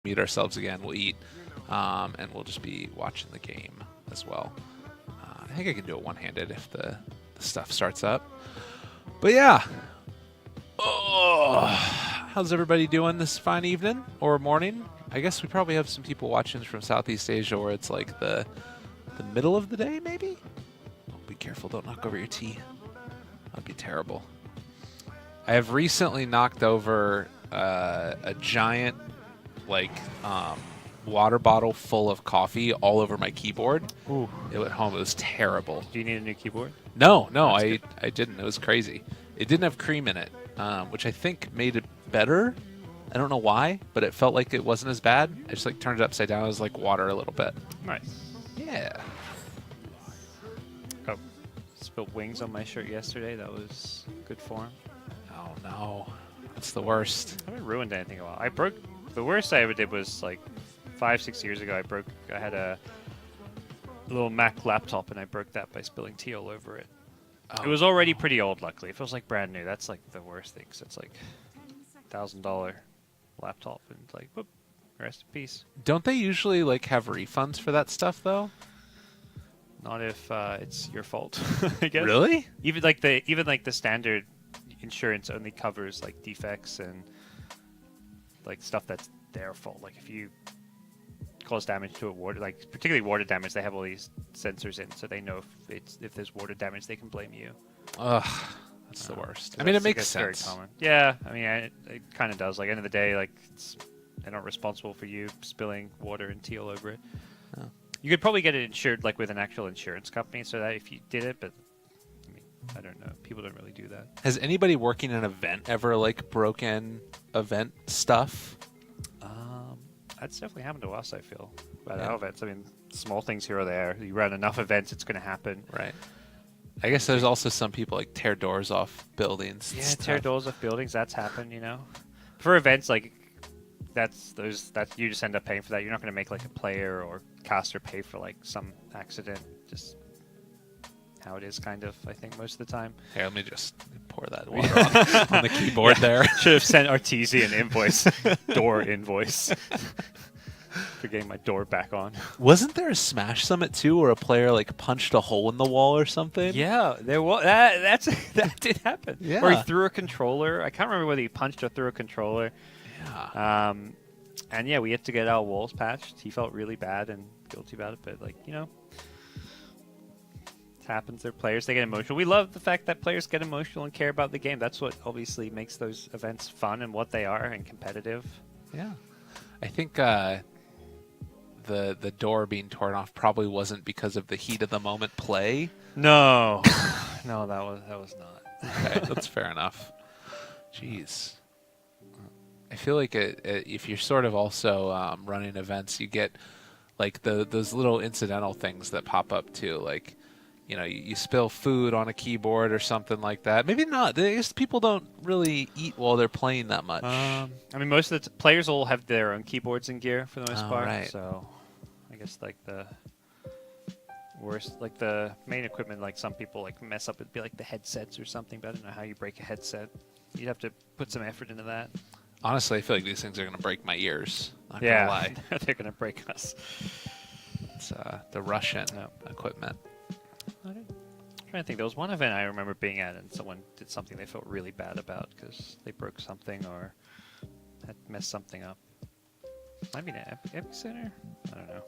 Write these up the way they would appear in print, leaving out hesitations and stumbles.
mute ourselves again. We'll eat, and we'll just be watching the game as well. I think I can do it one-handed if the stuff starts up. But yeah. Oh, how's everybody doing this fine evening or morning? I guess we probably have some people watching from Southeast Asia where it's like the middle of the day, maybe? Oh, be careful, don't knock over your tea. That'd be terrible. I have recently knocked over a giant, water bottle full of coffee all over my keyboard. Ooh. It went home. It was terrible. Do you need a new keyboard? No, I didn't. It was crazy. It didn't have cream in it, which I think made it better. I don't know why, but it felt like it wasn't as bad. I just turned it upside down. It was like water a little bit. Nice. Yeah. Oh, spilled wings on my shirt yesterday. That was good form. Oh no, that's the worst. I haven't ruined anything in a while. I broke. The worst I ever did was like 5-6 years ago. I had a little Mac laptop and I broke that by spilling tea all over it. Oh. It was already pretty old, luckily. It feels like brand new. That's like the worst thing. Cause it's like $1,000 laptop and like, whoop, rest in peace. Don't they usually have refunds for that stuff though? Not if it's your fault, I guess. Really? Even the standard insurance only covers like defects and like stuff that's their fault. Like if you cause damage to a water, like particularly water damage, they have all these sensors in, so they know if there's water damage, they can blame you. Ugh, that's the worst. I mean, it makes sense. Very common. Yeah, I mean, it kind of does. Like end of the day, they're not responsible for you spilling water and tea all over it. Oh. You could probably get it insured like with an actual insurance company, so that if you did it, but I mean, I don't know. People don't really do that. Has anybody working an event ever broken event stuff? That's definitely happened to us, I feel. But our events, I mean, small things here or there. You run enough events, it's going to happen. Right. I guess there's also some people tear doors off buildings. Yeah, tear doors off buildings. That's happened, you know. For events, that's you just end up paying for that. You're not going to make a player or caster pay for some accident. Just how it is, kind of. I think most of the time. Here, let me just pour that water on the keyboard there. Should have sent Arteezy an invoice, door invoice, for getting my door back on. Wasn't there a Smash Summit too, where a player punched a hole in the wall or something? Yeah, there was. That did happen. Yeah. Or he threw a controller. I can't remember whether he punched or threw a controller. Yeah. And yeah, we had to get our walls patched. He felt really bad and guilty about it, but happens. They're players. They get emotional. We love the fact that players get emotional and care about the game. That's what obviously makes those events fun and what they are and competitive. Yeah. I think the door being torn off probably wasn't because of the heat of the moment play. No. No, that was not. Okay, that's fair enough. Jeez. I feel like if you're sort of also running events, you get those little incidental things that pop up too, you spill food on a keyboard or something like that. Maybe not. I guess people don't really eat while they're playing that much. I mean, most of the players all have their own keyboards and gear for the most part. Right. So, I guess the worst, the main equipment, some people mess up. It'd be the headsets or something. But I don't know how you break a headset. You'd have to put some effort into that. Honestly, I feel like these things are going to break my ears. Not yeah, gonna lie. They're going to break us. It's the Russian equipment. I'm trying to think. There was one event I remember being at, and someone did something they felt really bad about because they broke something or had messed something up. Might be an Epicenter? I don't know.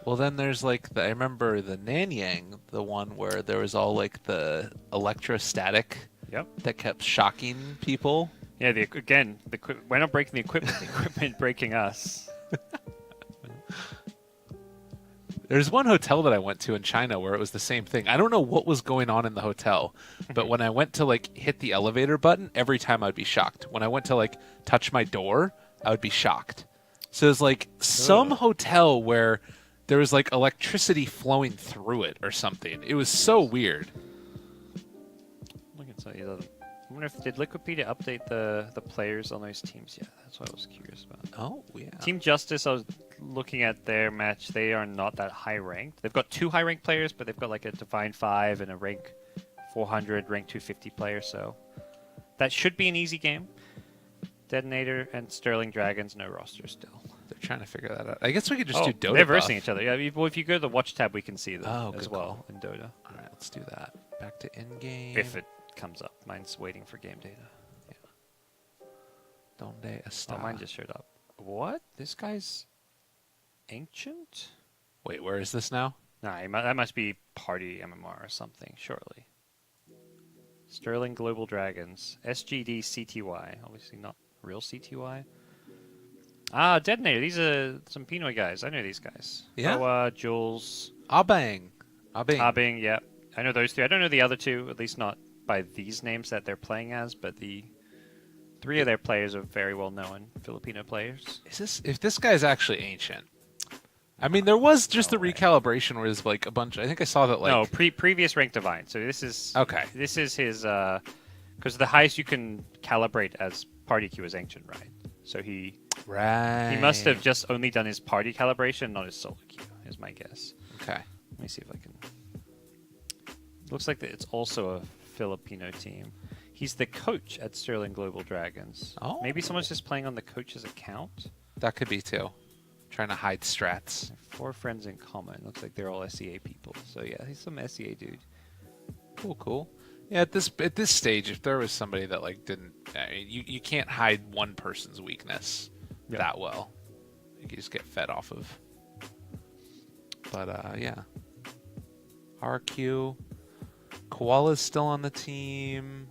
Well, then there's I remember the Nanyang, the one where there was all the electrostatic that kept shocking people. Yeah, we're not breaking the equipment breaking us. There's one hotel that I went to in China where it was the same thing. I don't know what was going on in the hotel, but when I went to hit the elevator button, every time I'd be shocked. When I went to touch my door, I would be shocked. So it was some hotel where there was electricity flowing through it or something. It was so weird. Look at some of I wonder did Liquipedia update the players on those teams yet? That's what I was curious about. Oh, yeah. Team Justice, I was looking at their match. They are not that high ranked. They've got 2 high ranked players, but they've got a Divine 5 and a rank 400, rank 250 player. So that should be an easy game. Detonator and Sterling Dragons, no roster still. They're trying to figure that out. I guess we could just do Dota. They're versing each other. Yeah, well, if you go to the watch tab, we can see them as well in Dota. All right, let's do that. Back to in-game. If it comes up. Mine's waiting for game data. Yeah. Donde está? Oh, mine just showed up. What? This guy's ancient? Wait, where is this now? Nah, that must be Party MMR or something, surely. Sterling Global Dragons. SGD CTY. Obviously not real CTY. Ah, Detonator. These are some Pinoy guys. I know these guys. Yeah. Oh, Jules. Abang. Abing, yeah. I know those two. I don't know the other two, at least not by these names that they're playing as, but the 3 of their players are very well known Filipino players. If this guy's actually ancient? I mean, there was just No the way. recalibration where there's like a bunch. I think I saw that like. No, previous rank divine. So this is Okay. This is his because the highest you can calibrate as party queue is ancient, right? So he must have just only done his party calibration, not his solo queue. Is my guess. Okay. Let me see if I can. Looks like it's also a Filipino team. He's the coach at Sterling Global Dragons. Oh. Maybe someone's just playing on the coach's account. That could be too. Trying to hide strats. 4 friends in common. Looks like they're all SEA people. So yeah, he's some SEA dude. Cool. Yeah, at this stage, if there was somebody that like didn't, I mean, you can't hide one person's weakness that well. You can just get fed off of. But yeah, RQ, Koala's still on the team.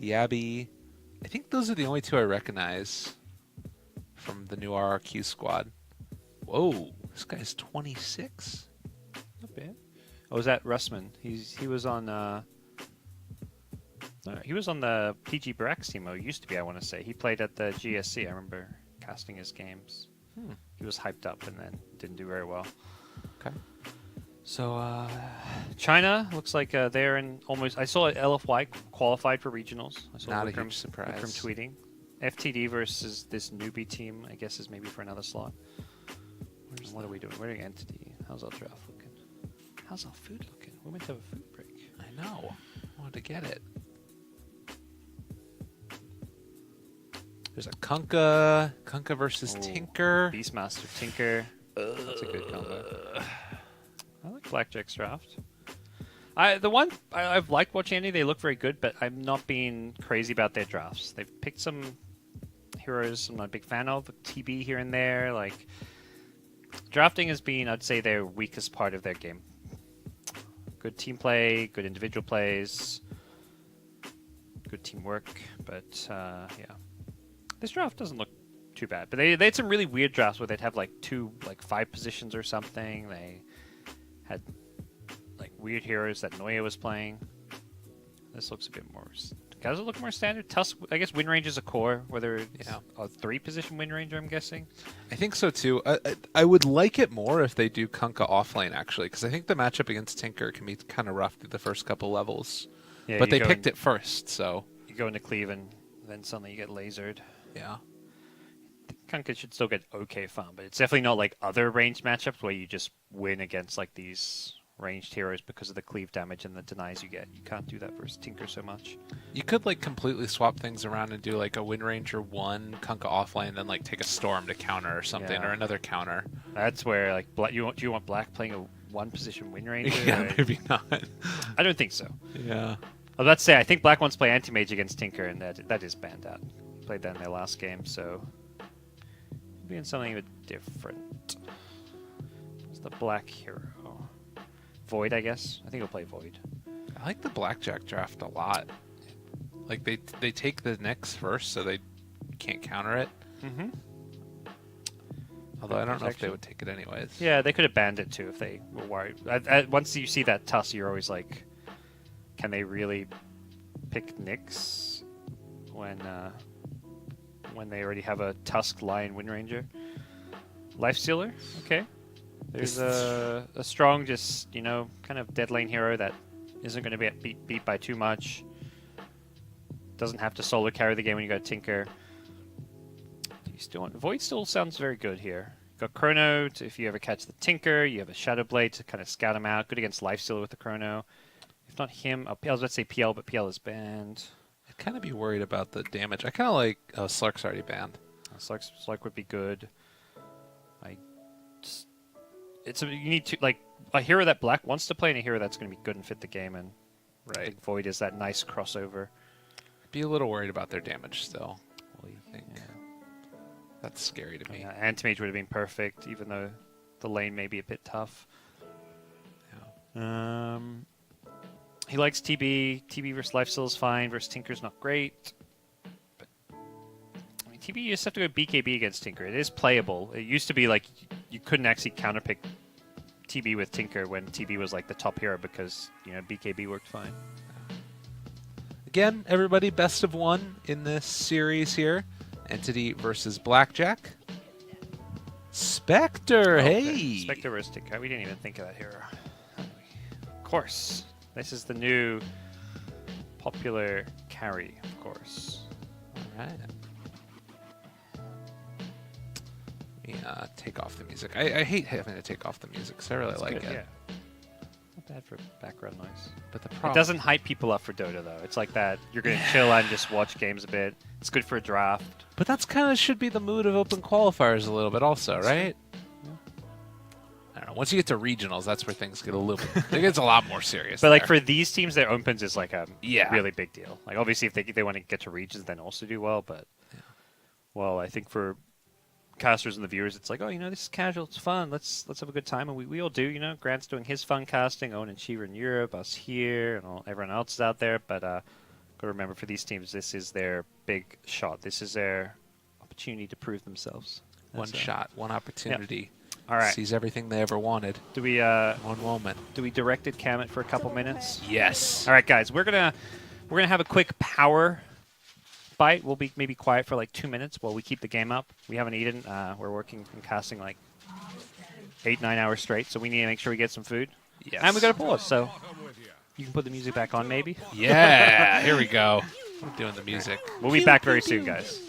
Yabby, I think those are the only 2 I recognize from the new RRQ squad. Whoa, this guy's 26. Not bad. Oh, is that Russman? He was on he was on the PG Brax team. Or used to be, I want to say. He played at the GSC. I remember casting his games. He was hyped up and then didn't do very well. Okay. So China looks like they're in almost. I saw LFY qualified for regionals. I saw Not a Vikram- huge surprise. Vikram tweeting. FTD versus this newbie team. I guess is maybe for another slot. What are we doing? We're doing entity. How's our draft looking? How's our food looking? We're meant to have a food break. I know. I wanted to get it. There's a Kunkka versus Tinker. Beastmaster Tinker. That's a good combo. I like Blackjack's draft. I've liked watching any. They look very good, but I'm not being crazy about their drafts. They've picked some heroes I'm not a big fan of. TB here and there. Like drafting has been, I'd say, their weakest part of their game. Good team play, good individual plays, good teamwork, but yeah, this draft doesn't look too bad. But they had some really weird drafts where they'd have like 5 positions or something. They had like weird heroes that Noya was playing. This looks a bit more. Does it look more standard? Tusk, I guess win range is a core, whether it's a 3-position win range, I'm guessing. I think so too. I would like it more if they do Kunkka offlane actually, because I think the matchup against Tinker can be kind of rough through the first couple levels. Yeah, but they picked it first, so you go into cleave and then suddenly you get lasered. Yeah. Kunkka should still get okay fun, but it's definitely not like other ranged matchups where you just win against like these ranged heroes because of the cleave damage and the denies you get. You can't do that versus Tinker so much. You could like completely swap things around and do like a Wind Ranger 1 Kunkka offlane, and then like take a Storm to counter or something, or another counter. That's where like do you want Black playing a 1-position Wind Ranger? Yeah, maybe not. I don't think so. Yeah. I was about to say I think Black wants to play Anti-Mage against Tinker, and that is banned out. Played that in their last game, so being something a bit different. It's the Black hero. Void, I guess. I think he'll play Void. I like the Blackjack draft a lot. Like they take the Nyx first, so they can't counter it. Mm-hmm. Although I don't know if they would take it anyways. Yeah, they could have banned it too if they were worried. Once you see that Tusk, you're always like, can they really pick Nyx when they already have a Tusk Lion Wind Ranger? Lifestealer, okay. There's a strong, just, kind of dead lane hero that isn't going to be beat by too much. Doesn't have to solo carry the game when you got Tinker. Void still sounds very good here. Got Chrono if you ever catch the Tinker. You have a Shadow Blade to kind of scout him out. Good against Lifestealer with the Chrono. If not him, I was about to say PL, but PL is banned. I'd kind of be worried about the damage. I kind of like... Oh, Slark's already banned. Slark would be good. you need to like a hero that Black wants to play and a hero that's going to be good and fit the game. And I Right. think Void is that nice crossover. Be a little worried about their damage still. Well, I think that's scary to me. yeah, Anti-Mage would have been perfect, even though the lane may be a bit tough. Yeah. He likes TB. TB versus Lifesteal is fine. Versus Tinker's not great. But I mean, TB, you just have to go BKB against Tinker. It is playable. It used to be like you couldn't actually counterpick TB with Tinker when TB was like the top hero because BKB worked fine. Again, everybody, best of one in this series here. Entity versus Blackjack. Spectre, hey! Spectre versus Tinker. We didn't even think of that hero. Of course. This is the new popular carry, of course. All right. Let me take off the music. I hate having to take off the music because I really like Good, it. yeah. Not bad for background noise. But the It problem doesn't hype people up for Dota, though. It's like that. You're going to chill out and just watch games a bit. It's good for a draft. But that's kind of should be the mood of open qualifiers a little bit also, right? Yeah. I don't know. Once you get to regionals, that's where things get a little bit... It gets a lot more serious. But like there. for these teams, their opens is like a Yeah. really big deal. Like obviously, if they want to get to regions, then also do well. But well, I think for casters and the viewers, it's like, oh, this is casual, it's fun. Let's have a good time, and we all do. Grant's doing his fun casting, Owen and Shiva in Europe, us here, and everyone else is out there. But got to remember, for these teams, this is their big shot. This is their opportunity to prove themselves. One That's, shot, one opportunity. All right. Sees everything they ever wanted. Do we One moment. do we direct it Cam it for a couple minutes? Yes. All right, guys, we're gonna have a quick power bite. We'll be maybe quiet for like 2 minutes while we keep the game up. We haven't eaten. We're working and casting like 8-9 hours straight, so we need to make sure we get some food. Yes. And we got to pause, so you can put the music back on, maybe. Yeah. Here we go. I'm doing the music. We'll be back very soon, guys.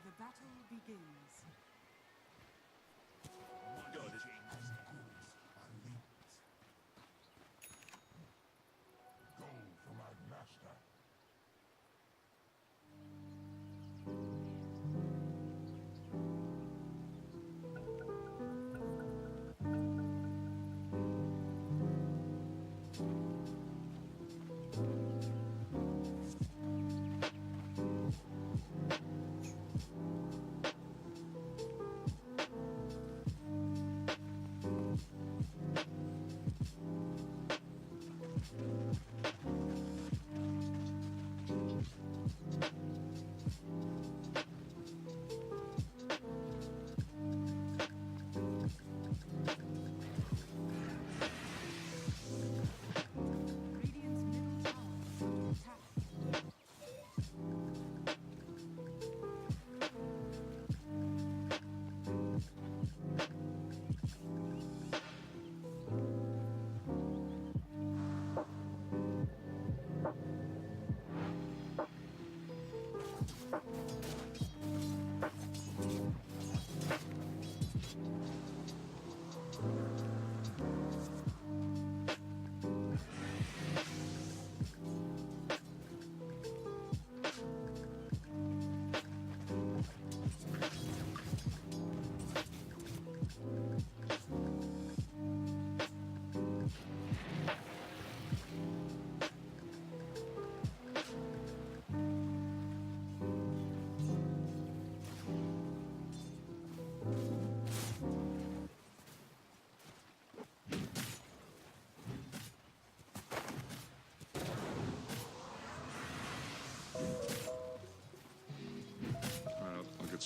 The battle begins. Go for my master.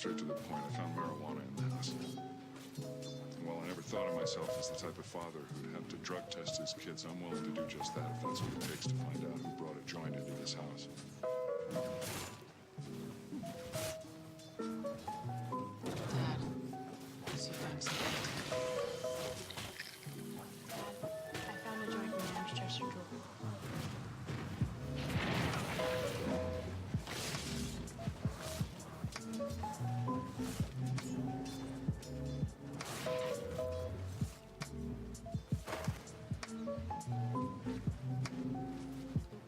straight to the point. I found marijuana in the house. Well, I never thought of myself as the type of father who'd have to drug test his kids. I'm willing to do just that if that's what it takes to find out who brought a joint into this house. Dad, is you found something? Dad, I found a joint in Mom's dresser drawer.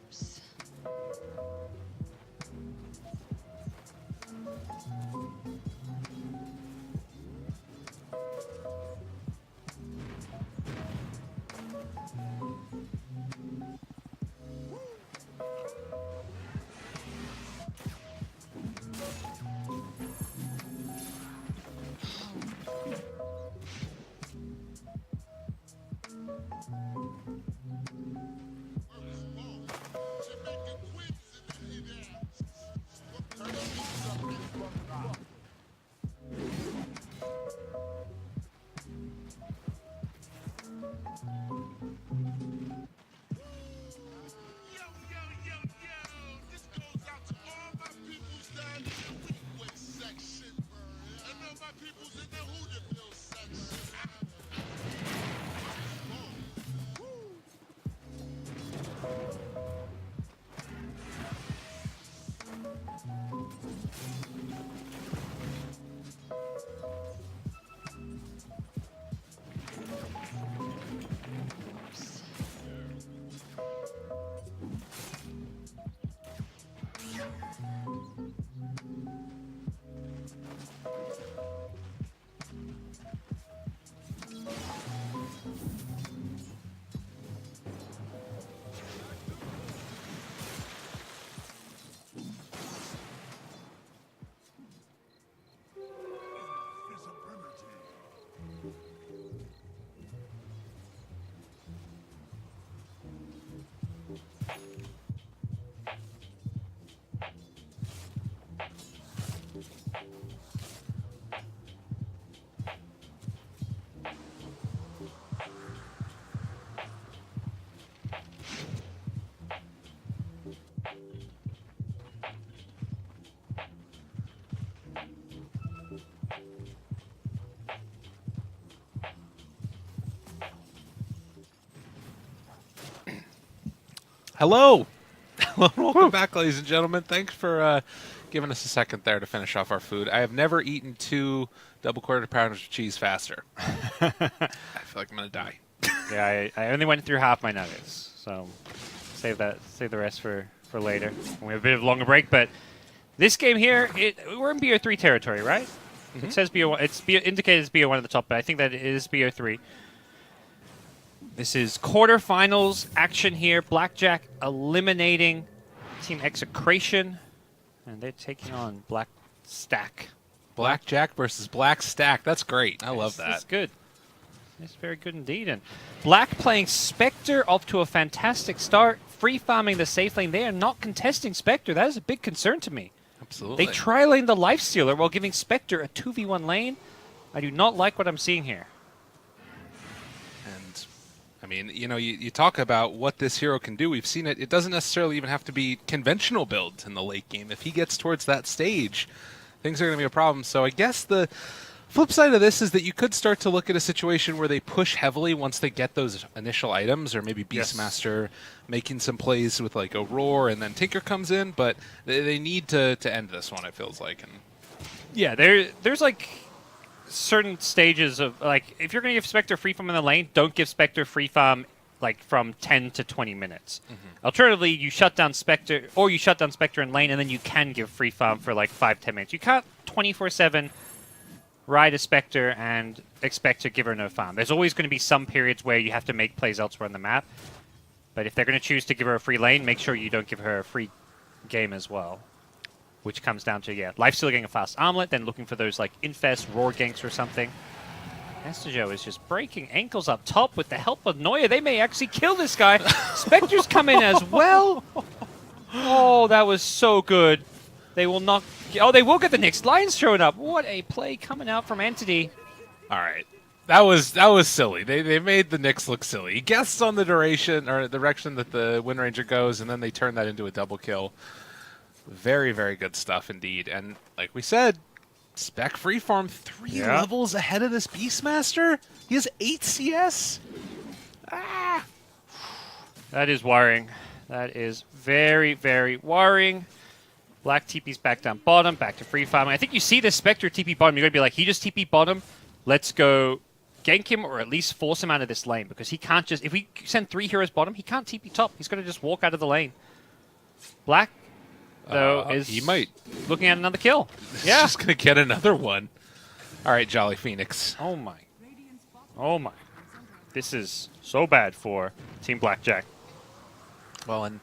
Oops. This goes out to all my peoples down in the Weequahic section. And all my peoples in the Hooterville section. Hello. Welcome back, ladies and gentlemen. Thanks for giving us a second there to finish off our food. I have never eaten 2 double quarter pounders of cheese faster. I feel like I'm going to die. Yeah, I only went through half my nuggets, so save the rest for later. We have a bit of a longer break, but this game here, we're in BO3 territory, right? It says BO1. It's indicated as BO1 at the top, but I think that it is BO3. This is quarterfinals action here. Blackjack eliminating Team Execration, and they're taking on Black Stack. Blackjack versus Black Stack. That's great. I love that. That's good. It's very good indeed. And Black playing Spectre off to a fantastic start, free farming the safe lane. They are not contesting Spectre. That is a big concern to me. Absolutely. They tri-lane the Lifestealer while giving Spectre a 2v1 lane. I do not like what I'm seeing here. And, I mean, you talk about what this hero can do. We've seen it. It doesn't necessarily even have to be conventional builds in the late game. If he gets towards that stage, things are going to be a problem. So I guess the flip side of this is that you could start to look at a situation where they push heavily once they get those initial items, or maybe Beastmaster making some plays with like a Roar, and then Tinker comes in. But they need to end this one, it feels like. And yeah, there's like certain stages of, like, if you're going to give Spectre free farm in the lane, don't give Spectre free farm like from 10 to 20 minutes. Alternatively, you shut down Spectre, or you shut down Spectre in lane, and then you can give free farm for like 5-10 minutes. You can't 24/7 ride a Spectre and expect to give her no farm. There's always going to be some periods where you have to make plays elsewhere on the map. But if they're going to choose to give her a free lane, make sure you don't give her a free game as well. Which comes down to, Lifestealer getting a fast armlet, then looking for those like Infest, Roar ganks or something. Estajo is just breaking ankles up top with the help of Noya. They may actually kill this guy. Spectre's come in as well. Oh, that was so good. They will not. Oh, they will get the next Lion's showing up. What a play coming out from Entity. All right. That was silly. They made the Knicks look silly. He guessed on the duration or the direction that the Wind Ranger goes, and then they turn that into a double kill. Very, very good stuff indeed. And like we said, Spec Freeform 3 levels ahead of this Beastmaster. He has 8 CS. Ah. That is worrying. That is very, very worrying. Black TP's back down bottom, back to free farming. I think you see this Spectre TP bottom, you're going to be like, he just TP bottom. Let's go gank him or at least force him out of this lane because he can't just... If we send 3 heroes bottom, he can't TP top. He's going to just walk out of the lane. Black, though, is he might looking at another kill. He's just going to get another one. All right, Jolly Phoenix. Oh, my. Oh, my. This is so bad for Team Blackjack. Well, and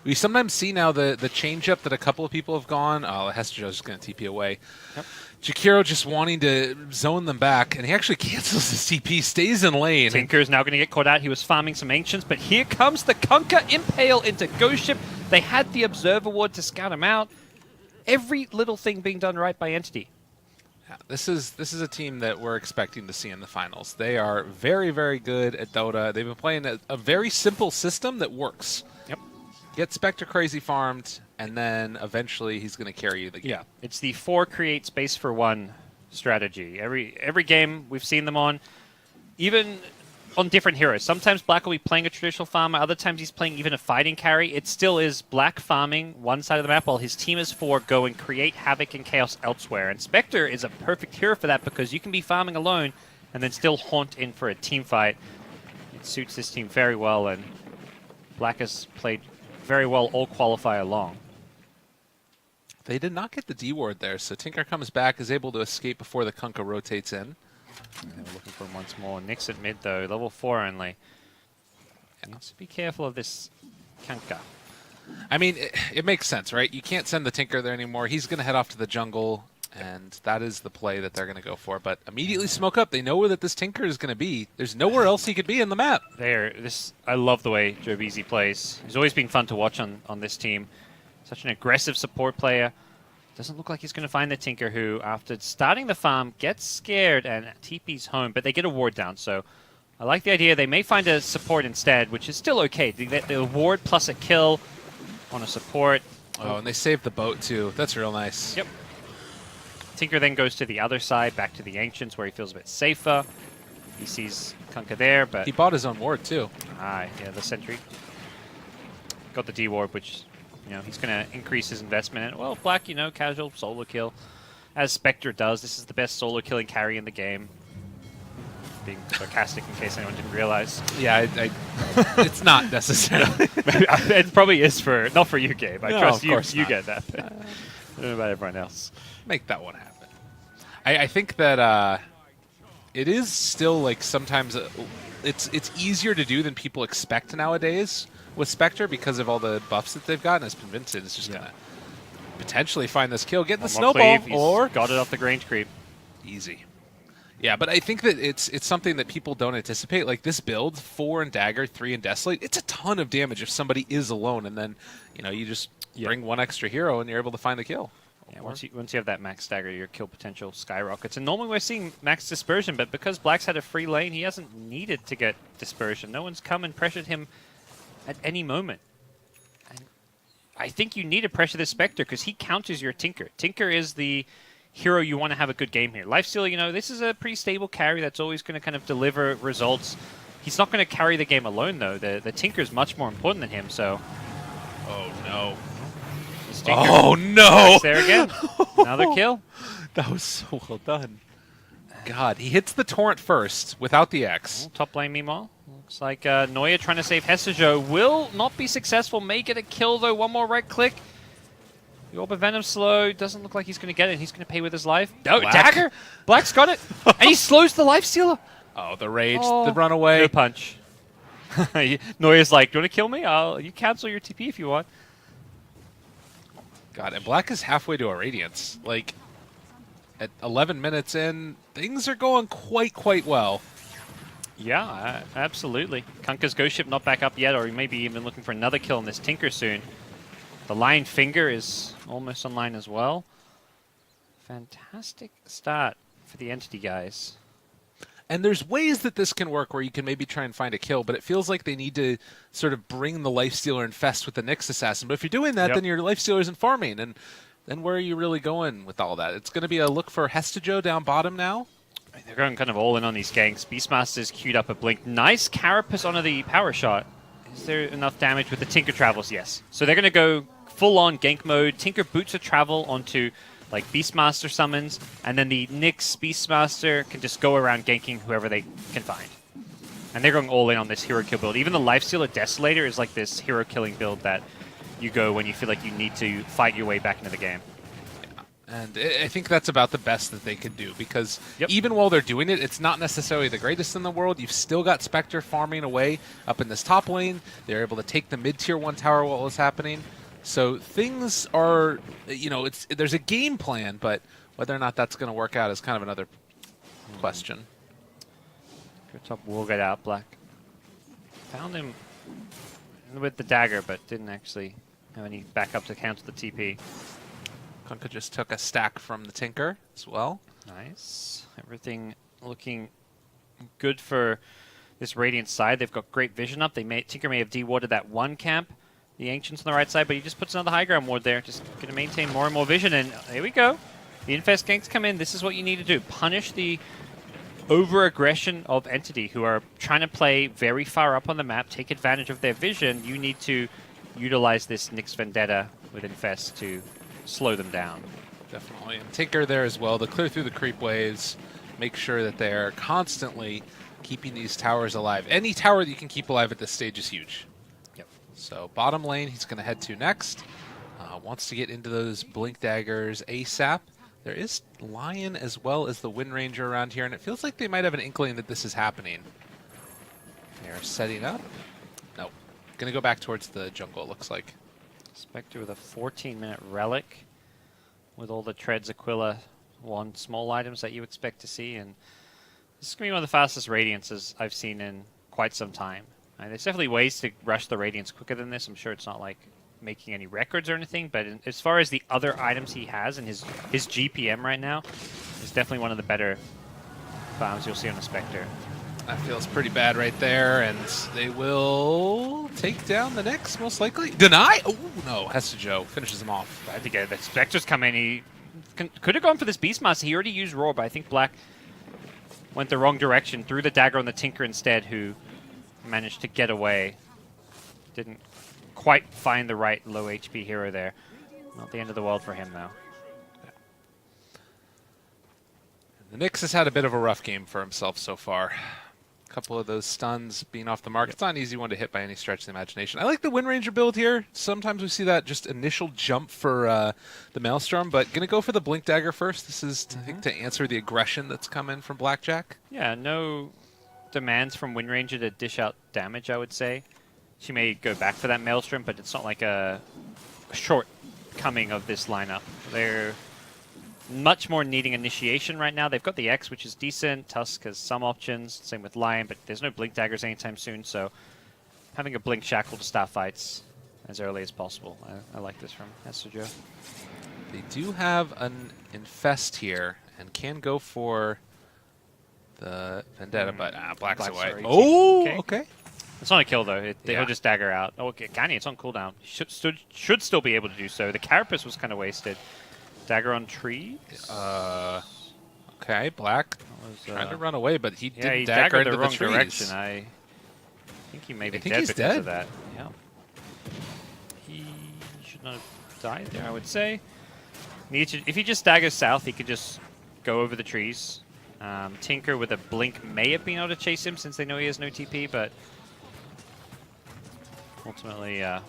we sometimes see now the change-up that a couple of people have gone. Oh, Hesterjo's just going to TP away. Yep. Jakiro just wanting to zone them back, and he actually cancels his TP, stays in lane. Tinker is now going to get caught out. He was farming some Ancients, but here comes the Kunkka Impale into Ghost Ship. They had the Observer Ward to scout him out. Every little thing being done right by Entity. Yeah, this is a team that we're expecting to see in the finals. They are very, very good at Dota. They've been playing a very simple system that works. Yep. Get Spectre crazy farmed, and then eventually he's going to carry you the game. Yeah, it's the 4 create space for 1 strategy. Every game we've seen them on, even on different heroes. Sometimes Black will be playing a traditional farmer, other times he's playing even a fighting carry. It still is Black farming one side of the map while his team is 4 go and create havoc and chaos elsewhere. And Spectre is a perfect hero for that because you can be farming alone and then still haunt in for a team fight. It suits this team very well, and Black has played very well all qualifier long. They did not get the D ward there, so Tinker comes back, is able to escape before the Kunkka rotates in. They were looking for him once more. Nix at mid though, level 4 only. Needs to be careful of this Kunkka. I mean, it makes sense, right? You can't send the Tinker there anymore. He's going to head off to the jungle, and that is the play that they're going to go for. But immediately smoke up. They know where that this Tinker is going to be. There's nowhere else he could be in the map. I love the way GoDz plays. He's always been fun to watch on this team. Such an aggressive support player. Doesn't look like he's going to find the Tinker, who, after starting the farm, gets scared and TP's home. But they get a ward down, so I like the idea. They may find a support instead, which is still okay. They get the ward plus a kill on a support. Oh, and they saved the boat, too. That's real nice. Yep. Tinker then goes to the other side, back to the Ancients, where he feels a bit safer. He sees Kunkka there, but... He bought his own ward, too. Yeah, the Sentry. Got the D-Ward, which... he's going to increase his investment in, well, Black, casual solo kill. As Spectre does, this is the best solo killing carry in the game. Being sarcastic in case anyone didn't realize. Yeah, it's not necessarily. It probably is not for you, Gabe. I No, trust of course you not. get that. But I don't know about everyone else. Make that one happen. I think that it is still, like, sometimes it's easier to do than people expect nowadays with Spectre because of all the buffs that they've gotten. As Vincent is just going to potentially find this kill, get the snowball, or... got it off the Grange creep. Easy. Yeah, but I think that it's something that people don't anticipate. Like this build, 4 in Dagger, 3 in Desolate, it's a ton of damage if somebody is alone, and then you just bring one extra hero and you're able to find the kill. Yeah, once you have that max Dagger, your kill potential skyrockets. And normally we're seeing max Dispersion, but because Black's had a free lane, he hasn't needed to get Dispersion. No one's come and pressured him at any moment. And I think you need to pressure this Spectre because he counters your Tinker. Tinker is the hero you want to have a good game here. Lifesteal, this is a pretty stable carry that's always going to kind of deliver results. He's not going to carry the game alone, though. The Tinker is much more important than him, so... Oh, no. Oh, no! There again. Another kill. That was so well done. God, he hits the Torrent first without the X. Top lane, meanwhile. Looks like Neuer trying to save Hesterjo will not be successful. May get a kill, though. One more right click. The Orb of Venom slow. Doesn't look like he's going to get it. He's going to pay with his life. No, Dagger! Black's got it. And he slows the Lifestealer. Oh, the rage, the runaway. No punch. Neuer's like, do you want to kill me? You cancel your TP if you want. God, and Black is halfway to a Radiance. Like, at 11 minutes in, things are going quite well. Yeah, absolutely. Kunkka's Ghost Ship not back up yet, or he may be even looking for another kill in this Tinker soon. The Lion Finger is almost online as well. Fantastic start for the Entity guys. And there's ways that this can work where you can maybe try and find a kill, but it feels like they need to sort of bring the Lifestealer infest with the Nyx Assassin. But if you're doing that, then your Lifestealer isn't farming, and then where are you really going with all that? It's going to be a look for Hestejo down bottom now. They're going kind of all in on these ganks. Beastmaster's queued up a blink. Nice Carapace onto the power shot. Is there enough damage with the Tinker Travels? Yes. So they're going to go full-on gank mode. Tinker boots a travel onto like Beastmaster summons, and then the Nyx Beastmaster can just go around ganking whoever they can find. And they're going all in on this hero kill build. Even the Lifestealer Desolator is like this hero killing build that you go when you feel like you need to fight your way back into the game. And I think that's about the best that they could do, because even while they're doing it, it's not necessarily the greatest in the world. You've still got Spectre farming away up in this top lane. They're able to take the mid-tier 1 tower while it's happening. So things are, you know, there's a game plan, but whether or not that's going to work out is kind of another question. Good top will get out, Black. Found him with the dagger, but didn't actually have any backup to counter the TP. Kunkka just took a stack from the Tinker as well. Nice. Everything looking good for this Radiant side. They've got great vision up. Tinker may have de-warded that one camp, the Ancients on the right side, but he just puts another high ground ward there. Just going to maintain more and more vision, and here we go. The Infest ganks come in. This is what you need to do. Punish the over-aggression of Entity, who are trying to play very far up on the map, take advantage of their vision. You need to utilize this Nyx Vendetta with Infest to slow them down. Definitely. And Tinker there as well to clear through the creep waves, make sure that they're constantly keeping these towers alive. Any tower that you can keep alive at this stage is huge. Yep. So bottom lane he's going to head to next. Wants to get into those Blink Daggers ASAP. There is Lion as well as the Wind Ranger around here, and it feels like they might have an inkling that this is happening. They're setting up. Nope. Going to go back towards the jungle, it looks like. Spectre with a 14-minute relic with all the Treads, Aquila, one small items that you expect to see. And this is going to be one of the fastest Radiances I've seen in quite some time. And there's definitely ways to rush the Radiance quicker than this. I'm sure it's not like making any records or anything, but as far as the other items he has and his GPM right now, it's definitely one of the better farms you'll see on the Spectre. That feels pretty bad right there, and they will take down the Nyx, most likely. Deny? Oh, no. Hestejo finishes him off. I had to get the Spectre's come in. He could have gone for this Beastmaster. He already used Roar, but I think Black went the wrong direction. Threw the dagger on the Tinker instead, who managed to get away. Didn't quite find the right low HP hero there. Not the end of the world for him, though. The Nyx has had a bit of a rough game for himself so far. Couple of those stuns being off the mark. It's not an easy one to hit by any stretch of the imagination. I like the Wind Ranger build here. Sometimes we see that just initial jump for the Maelstrom, but going to go for the Blink Dagger first. This is, I think, to answer the aggression that's come in from Blackjack. Yeah, no demands from Wind Ranger to dish out damage, I would say. She may go back for that Maelstrom, but it's not like a shortcoming of this lineup. They're much more needing initiation right now. They've got the X, which is decent. Tusk has some options. Same with Lion, but there's no Blink Daggers anytime soon, so having a Blink Shackle to start fights as early as possible. I like this from Hestejo. They do have an Infest here and can go for the Vendetta, but Black's away. sorry. Oh, okay. It's not a kill, though. He'll just dagger out. Oh, okay, can he? It's on cooldown. He should still be able to do so. The Carapace was kind of wasted. Dagger on trees. Okay, Black trying to run away, but he did dagger into the wrong trees. direction. I think he may be dead because of that. Yeah. He should not have died there, I would say. If he just daggers south, he could just go over the trees. Tinker with a blink may have been able to chase him since they know he has no TP, but ultimately, yeah.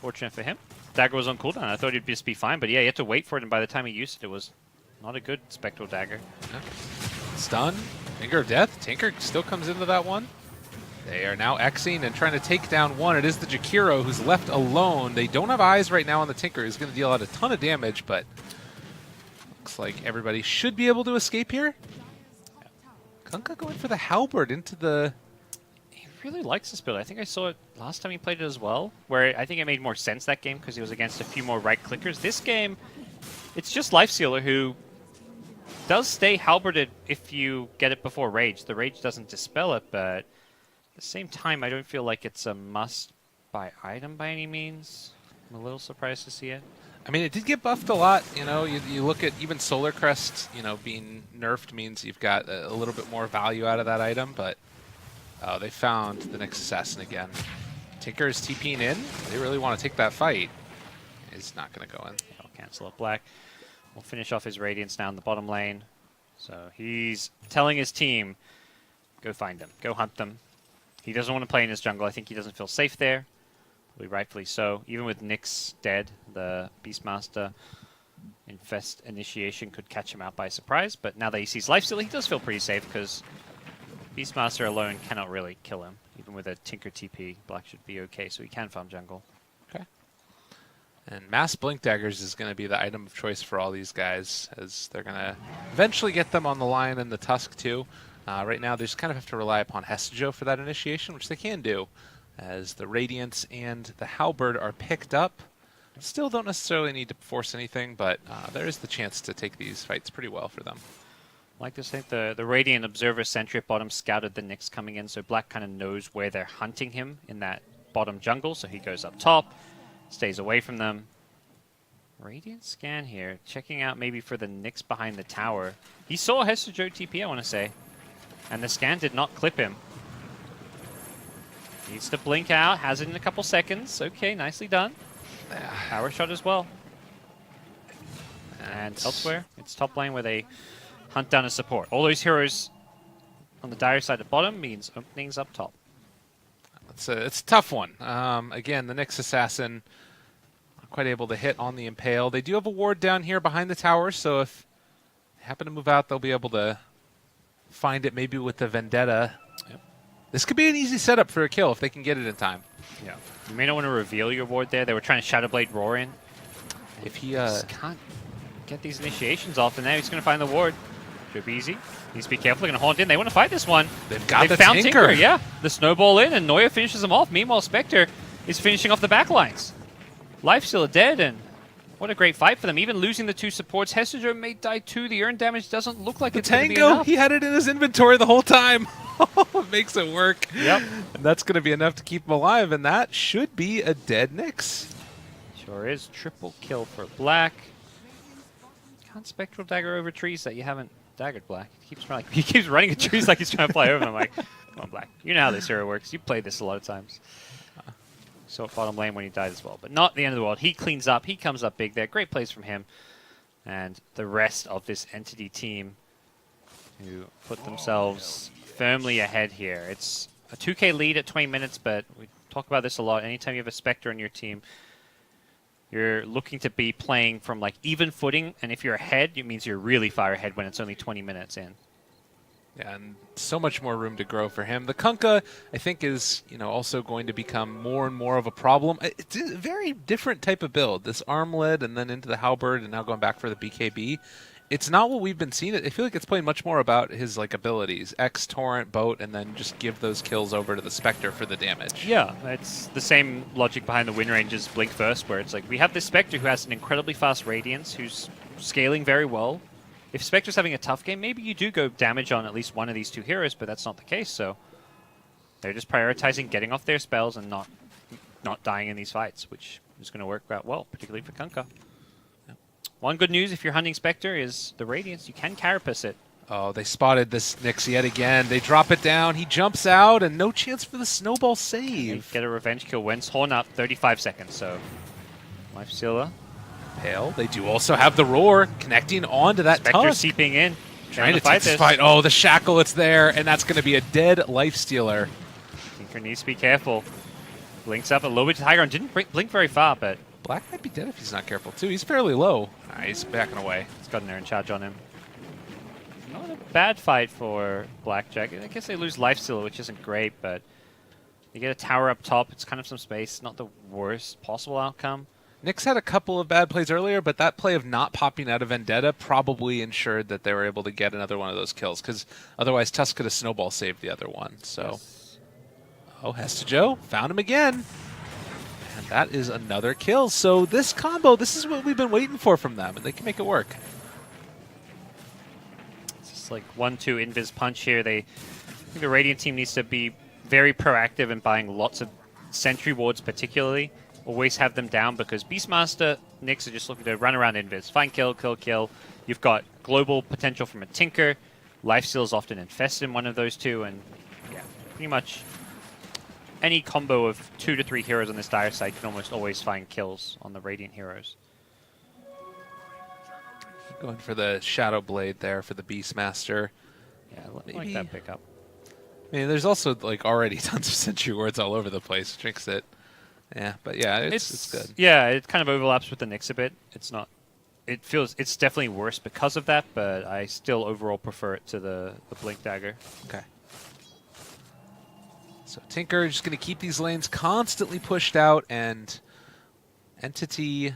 Fortunate for him. Dagger was on cooldown. I thought he'd just be fine, but yeah, he had to wait for it, and by the time he used it, it was not a good Spectral Dagger. Yeah. Stun. Finger of Death. Tinker still comes into that one. They are now Xing and trying to take down one. It is the Jakiro who's left alone. They don't have eyes right now on the Tinker. He's going to deal out a ton of damage, but looks like everybody should be able to escape here. Kunkka going for the Halberd into the... He really likes this build. I think I saw it last time he played it as well, where I think it made more sense that game because he was against a few more right clickers. This game, it's just Lifestealer who does stay halberded if you get it before Rage. The Rage doesn't dispel it, but at the same time, I don't feel like it's a must-buy item by any means. I'm a little surprised to see it. I mean, it did get buffed a lot. You know, you look at even Solar Crest, you know, being nerfed means you've got a little bit more value out of that item, but they found the next Assassin again. Tinker is TPing in. They really want to take that fight. He's not going to go in. I'll cancel up Black. We'll finish off his Radiance now in the bottom lane. So he's telling his team, go find them, go hunt them. He doesn't want to play in his jungle. I think he doesn't feel safe there. Rightfully so. Even with Nyx dead, the Beastmaster Infest initiation could catch him out by surprise. But now that he sees Lifesteal, he does feel pretty safe because Beastmaster alone cannot really kill him. Even with a Tinker TP, Black should be okay, so he can farm jungle. Okay. And Mass Blink Daggers is going to be the item of choice for all these guys, as they're going to eventually get them on the Lion and the Tusk too. Right now, they just kind of have to rely upon Hestejo for that initiation, which they can do, as the Radiance and the Halberd are picked up. Still don't necessarily need to force anything, but there is the chance to take these fights pretty well for them. I like to think the Radiant Observer Sentry at bottom scouted the Nyx coming in, so Black kind of knows where they're hunting him in that bottom jungle, so he goes up top, stays away from them. Radiant scan here, checking out maybe for the Nyx behind the tower. He saw Hestejo TP, I want to say, and the scan did not clip him. Needs to blink out, has it in a couple seconds. Okay, nicely done. Power shot as well. And elsewhere, it's top lane where they hunt down a support. All those heroes on the dire side at bottom means openings up top. It's a tough one. Again, the Nyx Assassin not quite able to hit on the Impale. They do have a ward down here behind the tower, so if they happen to move out, they'll be able to find it maybe with the Vendetta. Yep. This could be an easy setup for a kill if they can get it in time. Yeah. You may not want to reveal your ward there. They were trying to Shadowblade Roar in. If he Just can't get these initiations off, and now he's going to find the ward. Should be easy. Needs to be careful. They're going to haunt in. They want to fight this one. They've got the found Tinker. Yeah. The snowball in, and Neuer finishes them off. Meanwhile, Spectre is finishing off the backlines. Lifesteal dead, and what a great fight for them. Even losing the two supports, Hestejo may die too. The earn damage doesn't look like it's going to be Tango, enough. he had it in his inventory the whole time. It makes it work. Yep. And that's going to be enough to keep him alive, and that should be a dead Nyx. Sure is. Triple kill for Black. Can't Spectral Dagger over trees that you haven't daggered, Black. He keeps running at trees like he's trying to fly over them. I'm like, come on, Black. You know how this hero works. You played this a lot of times. So at bottom lane when he died as well. But not the end of the world. He cleans up. He comes up big there. Great plays from him. And the rest of this Entity team who put themselves firmly ahead here. It's a 2K lead at 20 minutes, but we talk about this a lot. Anytime you have a Spectre on your team, you're looking to be playing from like even footing, and if you're ahead, it means you're really far ahead when it's only 20 minutes in. Yeah, and so much more room to grow for him. The Kunkka, I think, is also going to become more and more of a problem. It's a very different type of build. This armlet and then into the halberd and now going back for the BKB. It's not what we've been seeing. I feel like it's playing much more about his abilities. X, Torrent, Boat, and then just give those kills over to the Spectre for the damage. Yeah, it's the same logic behind the Wind Ranger's Blink First, where it's like, we have this Spectre who has an incredibly fast Radiance, who's scaling very well. If Spectre's having a tough game, maybe you do go damage on at least one of these two heroes, but that's not the case, so they're just prioritizing getting off their spells and not dying in these fights, which is going to work out well, particularly for Kunkka. One good news if you're hunting Spectre is the Radiance. You can carapace it. Oh, they spotted this Nyx yet again. They drop it down. He jumps out, and no chance for the snowball save. Get a revenge kill. Wins Horn up 35 seconds, so Lifestealer. Pale. They do also have the Roar connecting onto that Spectre Tusk. seeping in. Trying to take this fight. Oh, the Shackle, it's there, and that's going to be a dead Lifestealer. Tinker needs to be careful. Blinks up a little bit to Tiger, and didn't blink very far, but Black might be dead if he's not careful, too. He's fairly low. He's backing away. he's got an Iron Charge on him. Not a bad fight for Blackjack. I guess they lose Lifestealer, which isn't great, but you get a tower up top. It's kind of some space. Not the worst possible outcome. Nyx had a couple of bad plays earlier, but that play of not popping out of Vendetta probably ensured that they were able to get another one of those kills, because otherwise Tusk could have snowball saved the other one. So, Yes. Oh, Hestajo found him again. And that is another kill. So this combo, this is what we've been waiting for from them, and they can make it work. It's just like 1-2 invis punch here. I think the Radiant team needs to be very proactive in buying lots of sentry wards, particularly. Always have them down because Beastmaster, Nyx are just looking to run around invis. Find kill, kill, kill. You've got global potential from a Tinker. Lifesteal is often infested in one of those two, and yeah, pretty much any combo of 2 to 3 heroes on this dire side can almost always find kills on the Radiant heroes. Going for the Shadow Blade there for the Beastmaster. Yeah, I like Maybe. that pickup. I mean, there's also like already tons of sentry wards all over the place, which makes it. Yeah, but yeah, it's good. Yeah, it kind of overlaps with the Nyx a bit. It's not. It's definitely worse because of that, but I still overall prefer it to the Blink Dagger. Okay. So Tinker just going to keep these lanes constantly pushed out, and Entity,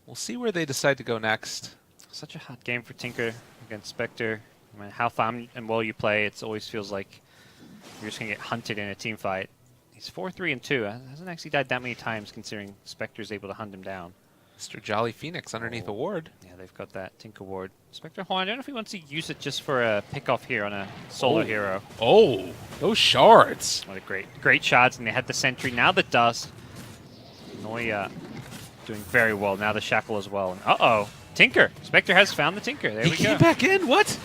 we'll see where they decide to go next. Such a hot game for Tinker against Spectre. I mean, how fun and well you play, it always feels like you're just going to get hunted in a team fight. He's 4-3-2. Hasn't actually died that many times considering Spectre's able to hunt him down. Mr. Jolly Phoenix underneath a ward. Yeah, they've got that Tinker ward. Spectre Horn, I don't know if he wants to use it just for a pick-off here on a solo hero. Oh, those shards. What a great shards, and they had the Sentry. Now the Dust. Noya doing very well. Now the Shackle as well. And uh-oh, Tinker. Spectre has found the Tinker. There He we go. came back in? What?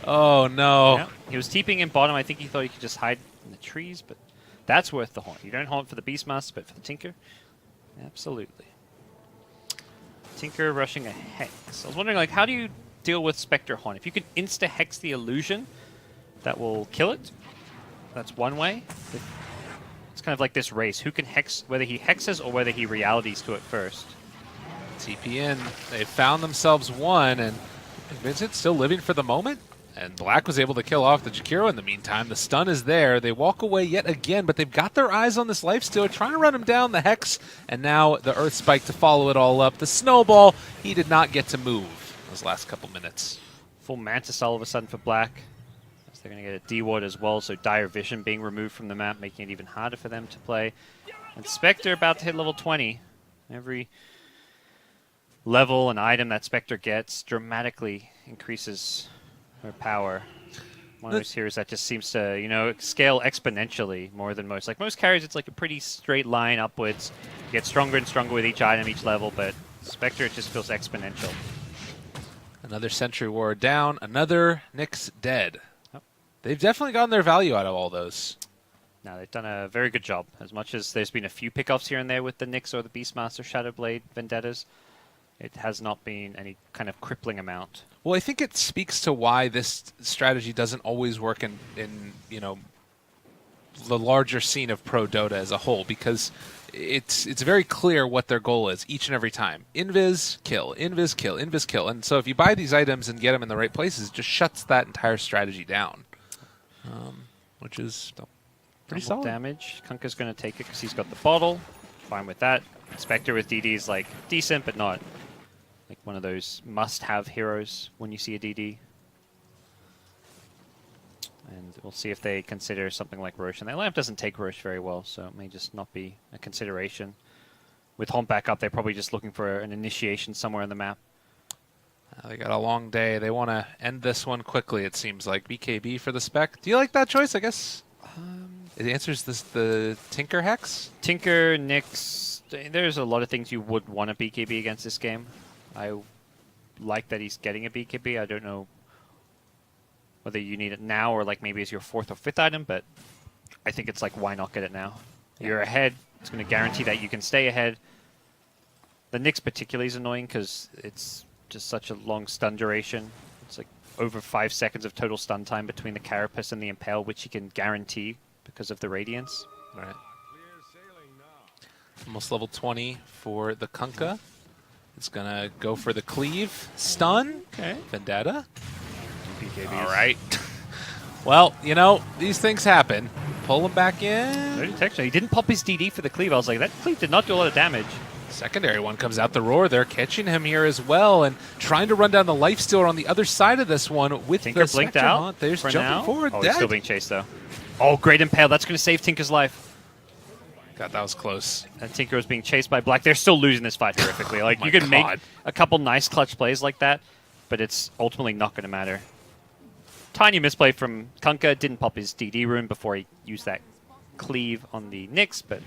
Oh, no. Yeah, he was TPing in bottom. I think he thought he could just hide in the trees, but that's worth the haunt. You don't haunt for the Beastmaster, but for the Tinker, absolutely. Tinker rushing a Hex. I was wondering, like, how do you deal with Spectre Haunt? If you can insta-Hex the illusion, that will kill it. That's one way. It's kind of like this race. Who can Hex, whether he Hexes or whether he realities to it first. TP in. They found themselves one, and Vincent still living for the moment. And Black was able to kill off the Jakiro in the meantime. The stun is there. They walk away yet again, but they've got their eyes on this lifesteal, trying to run him down. The Hex, and now the Earth Spike to follow it all up. The Snowball, he did not get to move those last couple minutes. Full Mantis all of a sudden for Black. As they're going to get a D-Ward as well, so Dire Vision being removed from the map, making it even harder for them to play. And Spectre about to hit level 20. Every level and item that Spectre gets dramatically increases her power. One of those heroes that just seems to, you know, scale exponentially more than most. Like most carries, it's like a pretty straight line upwards. You get stronger and stronger with each item, each level, but Spectre, it just feels exponential. Another Sentry Ward down. Another Nyx dead. Yep. They've definitely gotten their value out of all those. Now, they've done a very good job. As much as there's been a few pickoffs here and there with the Nyx or the Beastmaster Shadowblade Vendettas, it has not been any kind of crippling amount. Well, I think it speaks to why this strategy doesn't always work in you know, the larger scene of pro Dota as a whole, because it's very clear what their goal is each and every time. Invis, kill, invis, kill, invis, kill. And so if you buy these items and get them in the right places, it just shuts that entire strategy down, which is pretty solid. Damage. Kunka's going to take it because he's got the bottle. Fine with that. Spectre with DD is like decent, but not like one of those must-have heroes when you see a DD. And we'll see if they consider something like Roche. And their lineup doesn't take Roche very well, so it may just not be a consideration. With Haunt back up, they're probably just looking for an initiation somewhere on the map. They got a long day. They want to end this one quickly, it seems like. BKB for the spec. Do you like that choice, I guess? It answers the Tinker Hex? Tinker, Nyx. There's a lot of things you would want a BKB against this game. I like that he's getting a BKB. I don't know whether you need it now or like maybe as your 4th or 5th item, but I think it's like, why not get it now? You're ahead. It's going to guarantee that you can stay ahead. The Nyx particularly is annoying because it's just such a long stun duration. It's like over 5 seconds of total stun time between the Carapace and the Impale, which you can guarantee because of the Radiance. All right. Almost level 20 for the Kunkka. It's going to go for the Cleave. Stun. Okay. Vendetta. BKBs. All right. Well, you know, these things happen. Pull him back in. No detection. He didn't pop his DD for the Cleave. I was like, that Cleave did not do a lot of damage. Secondary one comes out the roar. They're catching him here as well and trying to run down the lifestealer on the other side of this one with Tinker the blinked Spectre out. Haunt. There's for jumping now. forward. Oh, dead. he's still being chased though. Oh, great Impale. That's going to save Tinker's life. God, that was close. And Tinker was being chased by Black. They're still losing this fight horrifically. Like, my you can make God. a couple nice clutch plays like that, but it's ultimately not going to matter. Tiny misplay from Kunkka. Didn't pop his DD rune before he used that cleave on the Nyx, but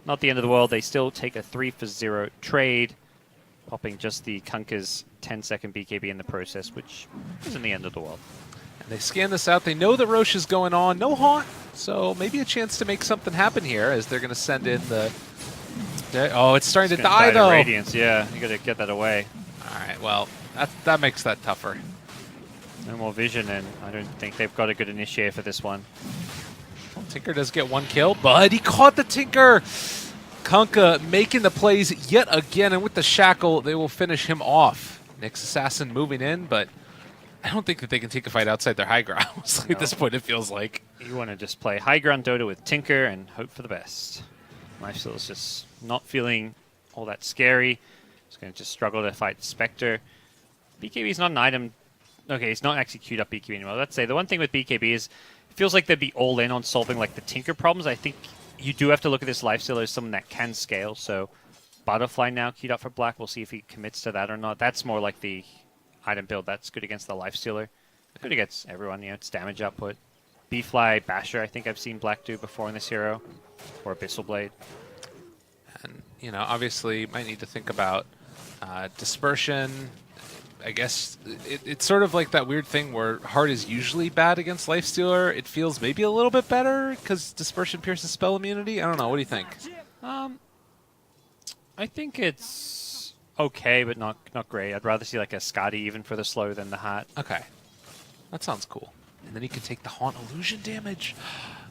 not the end of the world. They still take a 3-for-0 trade, popping just the Kunkka's 10-second BKB in the process, which isn't the end of the world. And they scan this out. They know that Roche is going on. No haunt, so maybe a chance to make something happen here as they're going to send in the... Oh, it's starting to die, though. Radiance, yeah. You got to get that away. All right, well, that makes that tougher. No more vision, and I don't think they've got a good initiator for this one. Well, Tinker does get one kill, but he caught the Tinker. Kunkka making the plays yet again, and with the shackle, they will finish him off. Nyx Assassin moving in, but I don't think that they can take a fight outside their high ground. At this point, it feels like. You want to just play high ground Dota with Tinker and hope for the best. Lifesteal is just not feeling all that scary. He's going to just struggle to fight Spectre. BKB is not an item. Okay, he's not actually queued up BKB anymore. Let's say the one thing with BKB is it feels like they'd be all in on solving like the Tinker problems. I think you do have to look at this lifesteal as someone that can scale. So Butterfly now queued up for Black. We'll see if he commits to that or not. That's more like the item build. That's good against the lifestealer. Good against everyone. You know, it's damage output. B-Fly, Basher, I think I've seen Black do before in this hero. Or Abyssal Blade. And, you know, obviously might need to think about dispersion. I guess it's sort of like that weird thing where Heart is usually bad against Lifestealer. It feels maybe a little bit better because Dispersion pierces spell immunity. I don't know. What do you think? I think it's okay, but not great. I'd rather see like a Scotty even for the slow than the Heart. Okay. That sounds cool. And then you can take the Haunt illusion damage.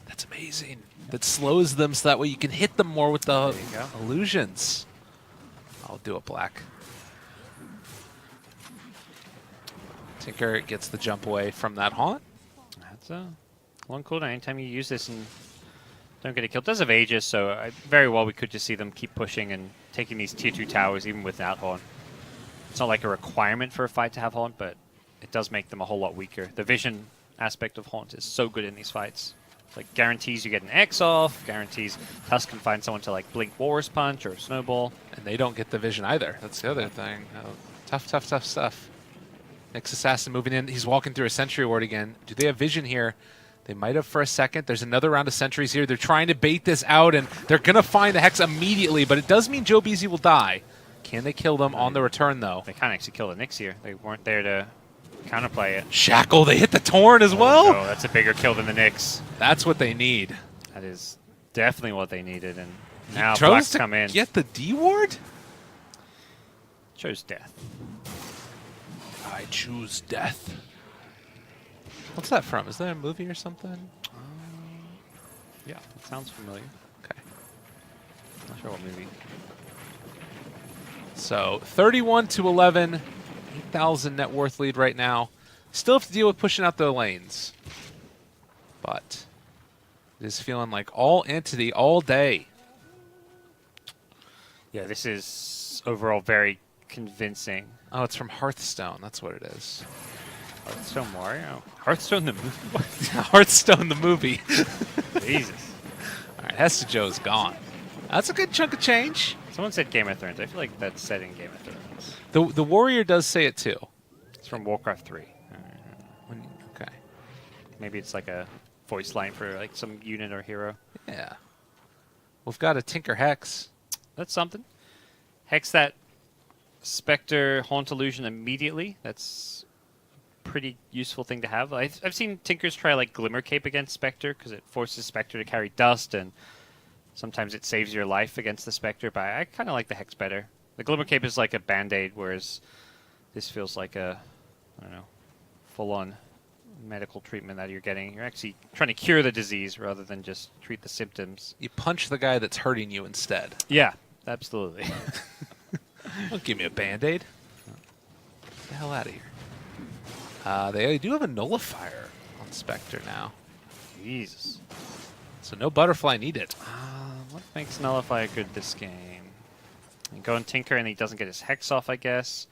That's amazing. That slows them so that way you can hit them more with the illusions. I'll do a Black. Tinker gets the jump away from that Haunt. That's a long cooldown. Anytime you use this and don't get a kill. It does have Aegis, so very well we could just see them keep pushing and taking these tier 2 towers even without Haunt. It's not like a requirement for a fight to have Haunt, but it does make them a whole lot weaker. The vision aspect of Haunt is so good in these fights. It's like guarantees you get an X off, guarantees Tusk can find someone to like blink Walrus Punch or Snowball. And they don't get the vision either. That's the other thing. Tough stuff. Nyx Assassin moving in. He's walking through a Sentry Ward again. Do they have vision here? They might have for a second. There's another round of sentries here. They're trying to bait this out, and they're going to find the Hex immediately, but it does mean GoDz will die. Can they kill them on the return, though? They can't actually kill the Nyx here. They weren't there to counterplay it. Shackle, they hit the Torn as well? No, that's a bigger kill than the Nyx. That's what they need. That is definitely what they needed, and now Chose Black's to come in. get the D ward? Chose death. I choose death. What's that from? Is that a movie or something? Yeah, it sounds familiar. Okay. Not sure what movie. So 31-11, 8,000 net worth lead right now. Still have to deal with pushing out their lanes, but it is feeling like all Entity all day. Yeah, this is overall very convincing. Oh, it's from Hearthstone. That's what it is. Hearthstone Wario. Hearthstone the movie. What? Hearthstone the movie. Jesus. All right, Hesta Joe's gone. That's a good chunk of change. Someone said Game of Thrones. I feel like that's set in Game of Thrones. The Warrior does say it too. It's from Warcraft 3. Okay. Maybe it's like a voice line for like some unit or hero. Yeah. We've got a Tinker Hex. That's something. Hex that Spectre Haunt Illusion immediately. That's a pretty useful thing to have. I've seen Tinkers try like Glimmer Cape against Spectre because it forces Spectre to carry dust, and sometimes it saves your life against the Spectre, but I kind of like the Hex better. The Glimmer Cape is like a Band-Aid, whereas this feels like a, I don't know, full-on medical treatment that you're getting. You're actually trying to cure the disease rather than just treat the symptoms. You punch the guy that's hurting you instead. Yeah, absolutely. Don't give me a Band-Aid. Get the hell out of here. They do have a Nullifier on Spectre now. Jesus. So no Butterfly needed. What makes Nullifier good this game? You go and Tinker and he doesn't get his Hex off, I guess.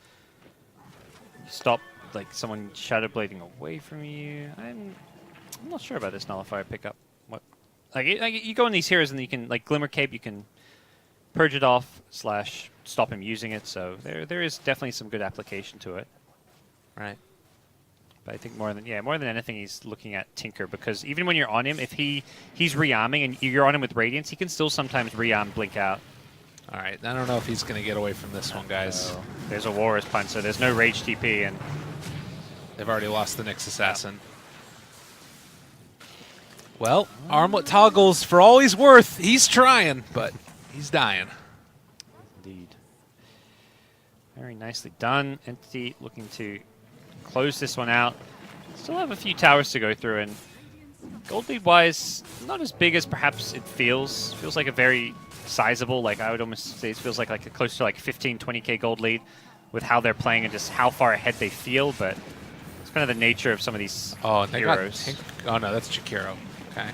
You stop like someone Shadow Blading away from you. I'm not sure about this Nullifier pickup. What? like you go on these heroes and you can like Glimmer Cape, you can purge it off / stop him using it. So there is definitely some good application to it. Right. But I think more than anything, he's looking at Tinker, because even when you're on him, if he's rearming and you're on him with Radiance, he can still sometimes rearm Blink Out. All right. I don't know if he's going to get away from this one, guys. So there's a Walrus Punch, so there's no Rage TP, and They've already lost the Nyx Assassin. Well, armlet toggles for all he's worth. He's trying, but he's dying. indeed. Very nicely done. Entity looking to close this one out. Still have a few towers to go through, and gold lead wise, not as big as perhaps it feels. Feels like a very sizable, like I would almost say it feels like a close to like 15, 20k gold lead with how they're playing and just how far ahead they feel, but it's kind of the nature of some of these Oh, they got heroes. Oh no, that's Jakiro. Okay.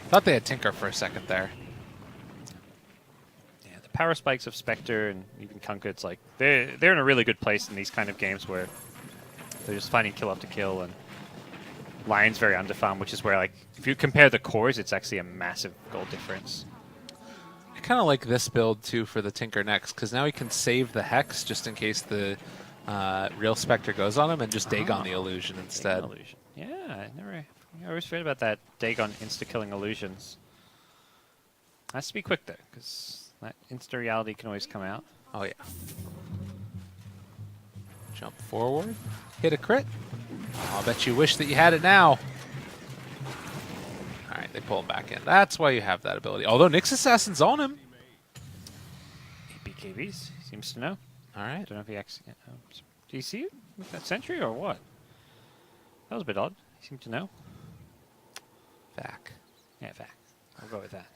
Thought they had Tinker for a second there. Yeah, the power spikes of Spectre and even Kunkka, it's like they're in a really good place in these kind of games where they're just finding kill after kill, and Lion's very underfarmed, which is where, like, if you compare the cores, it's actually a massive gold difference. I kind of like this build too for the Tinker next, because now he can save the Hex just in case the real Spectre goes on him, and just Dagon the illusion instead. Dagon illusion. Yeah, I always forget about that Dagon insta-killing illusions. Has to be quick though, because that insta-reality can always come out. Oh yeah. Jump forward, hit a crit. I'll bet you wish that you had it now. All right, they pull him back in. That's why you have that ability. Although Nyx Assassin's on him. BKBs, seems to know. All I right. don't know if he actually... do you see it with that sentry or what? That was a bit odd. He seemed to know. Back. Yeah, fact. I'll go with that.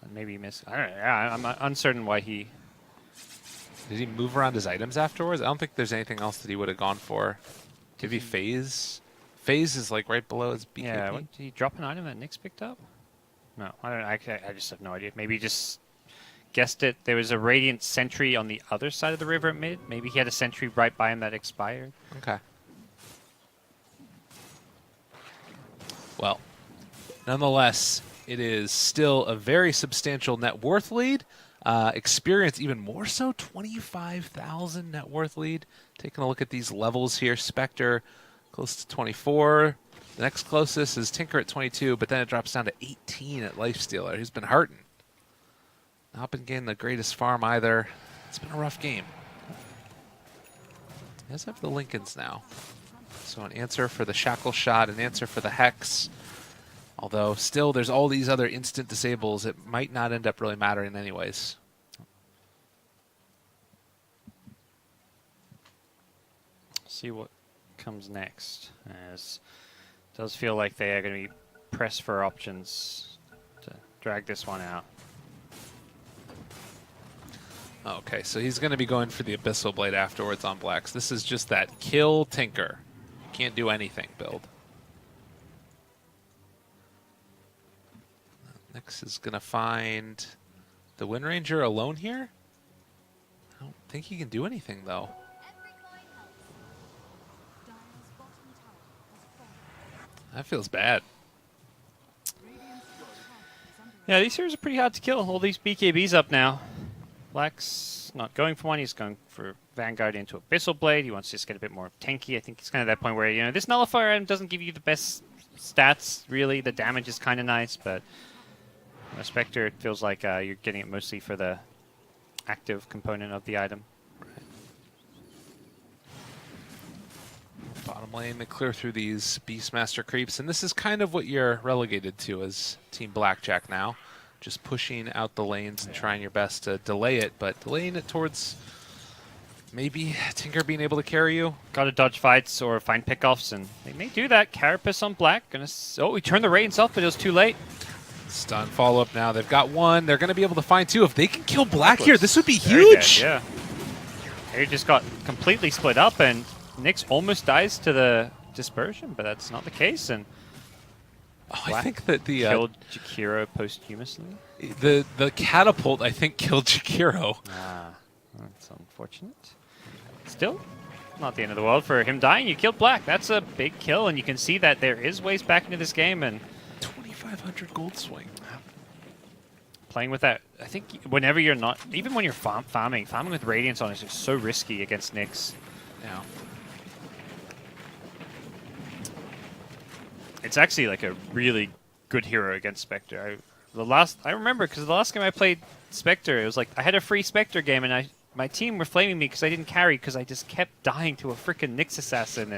And maybe he missed... I don't know. Yeah, I'm uncertain why he... Did he move around his items afterwards? I don't think there's anything else that he would have gone for. Maybe Phase? Phase is like right below his BKB. Yeah, what, did he drop an item that Nyx picked up? No, I don't. I just have no idea. Maybe he just guessed it. There was a Radiant Sentry on the other side of the river at mid. Maybe he had a sentry right by him that expired. Okay. Well, nonetheless, it is still a very substantial net worth lead. Experience even more so, 25,000 net worth lead. Taking a look at these levels here, Spectre close to 24. The next closest is Tinker at 22, but then it drops down to 18 at Lifestealer, who's been hurting. Not been getting the greatest farm either. It's been a rough game. He does have the Lincolns now. So an answer for the Shackle Shot, an answer for the Hex. Although, still, there's all these other instant disables. It might not end up really mattering anyways. See what comes next. As it does feel like they are going to be pressed for options to drag this one out. Okay, so he's going to be going for the Abyssal Blade afterwards on Blacks. This is just that kill Tinker. Can't do anything build. Next is going to find the Wind Ranger alone here. I don't think he can do anything, though. That feels bad. Yeah, these heroes are pretty hard to kill. All these BKBs up now. Black's not going for one. He's going for Vanguard into Abyssal Blade. He wants to just get a bit more tanky. I think it's kind of that point where, you know, this Nullifier item doesn't give you the best stats, really. The damage is kind of nice, but Spectre, it feels like you're getting it mostly for the active component of the item. Bottom lane, they clear through these Beastmaster creeps, and this is kind of what you're relegated to as Team Blackjack now. Just pushing out the lanes and trying your best to delay it, but delaying it towards maybe Tinker being able to carry you. Got to dodge fights or find pickoffs, and they may do that. Carapace on Black. Oh, he turned the Radiance off, but it was too late. Stun follow-up now. They've got one. They're going to be able to find two. If they can kill Black here, this would be Very huge. good, yeah. They just got completely split up, and Nyx almost dies to the dispersion, but that's not the case. And I think that the killed Jakiro posthumously. the catapult, I think, killed Jakiro. That's unfortunate. Still, not the end of the world for him dying. You killed Black. That's a big kill, and you can see that there is ways back into this game. And 2,500 gold swing. Playing with that, I think whenever you're not, even when you're farming with Radiance on is just so risky against Nyx. Yeah. It's actually like a really good hero against Spectre. I remember because the last game I played Spectre, it was like I had a free Spectre game and my team were flaming me because I didn't carry because I just kept dying to a freaking Nyx assassin.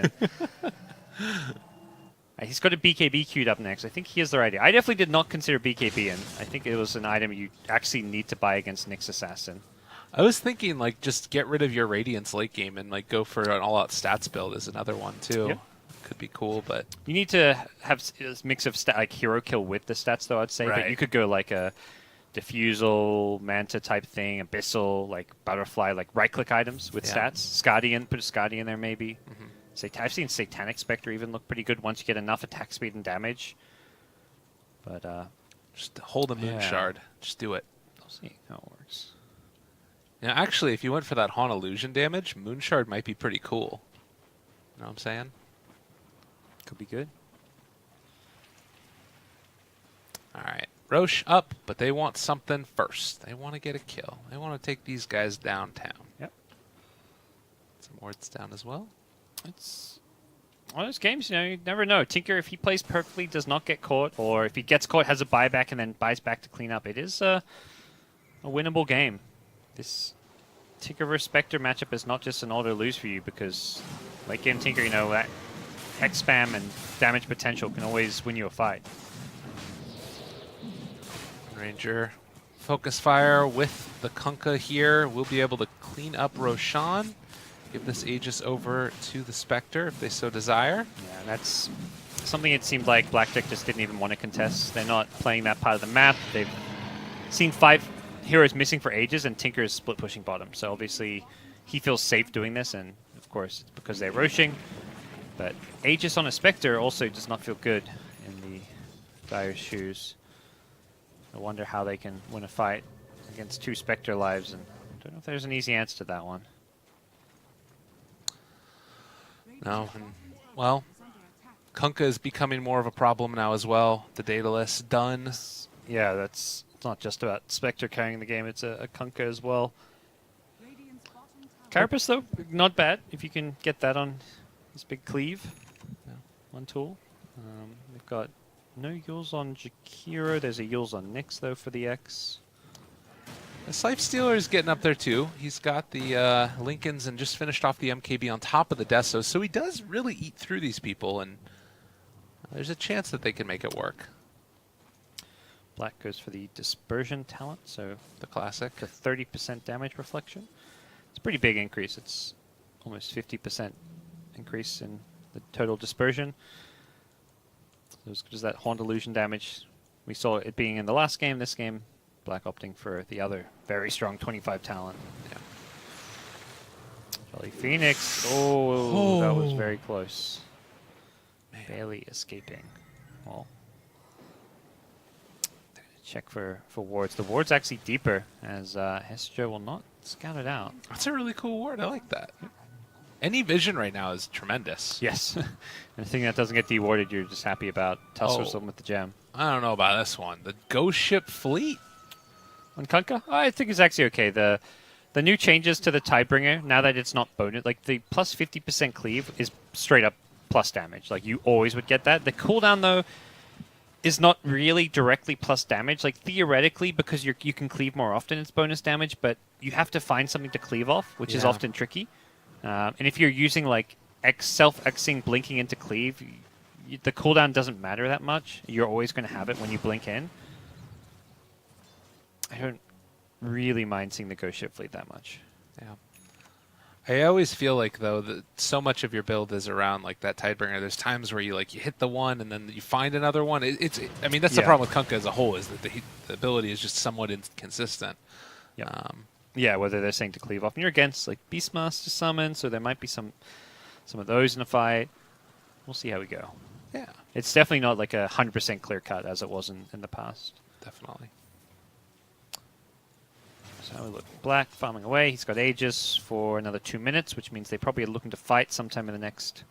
And he's got a BKB queued up next. I think he has the right idea. I definitely did not consider BKB, and I think it was an item you actually need to buy against Nyx assassin. I was thinking like just get rid of your Radiance late game and like go for an all-out stats build is another one too. Yep. Could be cool, but You need to have a mix of like hero kill with the stats, though, I'd say. But Right. you could go like a Diffusal, Manta type thing, Abyssal, like Butterfly, like right-click items with Yeah. stats. Scardian, put a Scardian there maybe. I've seen Satanic Spectre even look pretty good once you get enough attack speed and damage. But just hold a Moon Yeah. Shard. Just do it. we'll see how it works. Now, actually, if you went for that Haunt Illusion damage, Moon Shard might be pretty cool. You know what I'm saying? Could be good. All right. Roche up, but they want something first. They want to get a kill. They want to take these guys downtown. Yep. Some wards down as well. It's one of those games, you never know. Tinker, if he plays perfectly, does not get caught, or if he gets caught, has a buyback and then buys back to clean up. It is a winnable game. This Tinker vs Spectre matchup is not just an auto lose for you because late game Tinker, that X spam and damage potential can always win you a fight. Ranger focus fire with the Kunkka here. We'll be able to clean up Roshan. Give this Aegis over to the Spectre if they so desire. Yeah, that's something it seemed like BLACKJACK just didn't even want to contest. They're not playing that part of the map. They've seen 5 heroes missing for ages, and Tinker is split pushing bottom. So obviously he feels safe doing this, and of course it's because they're roshing. But Aegis on a Spectre also does not feel good in the Dire's shoes. I wonder how they can win a fight against 2 Spectre lives, and I don't know if there's an easy answer to that one. No. And, well, Kunkka is becoming more of a problem now as well. The Daedalus done. Yeah, it's not just about Spectre carrying the game, it's a Kunkka as well. Carapace, though, not bad if you can get that on his big cleave. Yeah. One tool. We've got no Yules on Jakiro. There's a Yules on Nyx, though, for the X. The Slife Stealer is getting up there too. He's got the Lincolns and just finished off the MKB on top of the Desos, so he does really eat through these people, and there's a chance that they can make it work. Black goes for the Dispersion talent, so The classic. the 30% damage reflection. It's a pretty big increase. It's almost 50% increase in the total dispersion. So as good as that Haunt Illusion damage we saw it being in the last game, this game, Black opting for the other very strong 25 talent. Yeah. Jolly Phoenix. Oh, that was Oh. very close. Man. Barely escaping. Well, check for wards. The ward's actually deeper, as Hestra will not scout it out. That's a really cool ward. I like that. Any vision right now is tremendous. Yes. Anything that doesn't get dewarded, you're just happy about. Tussles Oh. them with the gem. I don't know about this one. The Ghost Ship Fleet. On Kunkka, I think it's actually okay. The new changes to the Tidebringer, now that it's not bonus, like the plus 50% cleave is straight up plus damage. Like you always would get that. The cooldown though is not really directly plus damage. Like theoretically, because you can cleave more often, it's bonus damage, but you have to find something to cleave off, which is Yeah. often tricky. And if you're using like self-Xing blinking into cleave, the cooldown doesn't matter that much. You're always going to have it when you blink in. I don't really mind seeing the Ghost Ship Fleet that much. Yeah. I always feel like though that so much of your build is around like that Tidebringer. There's times where you hit the one and then you find another one. I mean that's the Yeah. problem with Kunkka as a whole is that the ability is just somewhat inconsistent. Yep. Yeah, whether they're saying to cleave off. And you're against like Beastmaster summon, so there might be some of those in a fight. We'll see how we go. Yeah, It's definitely not like 100% clear cut as it was in the past. definitely. So how we look. Black farming away. He's got Aegis for another 2 minutes, which means they probably are looking to fight sometime in the next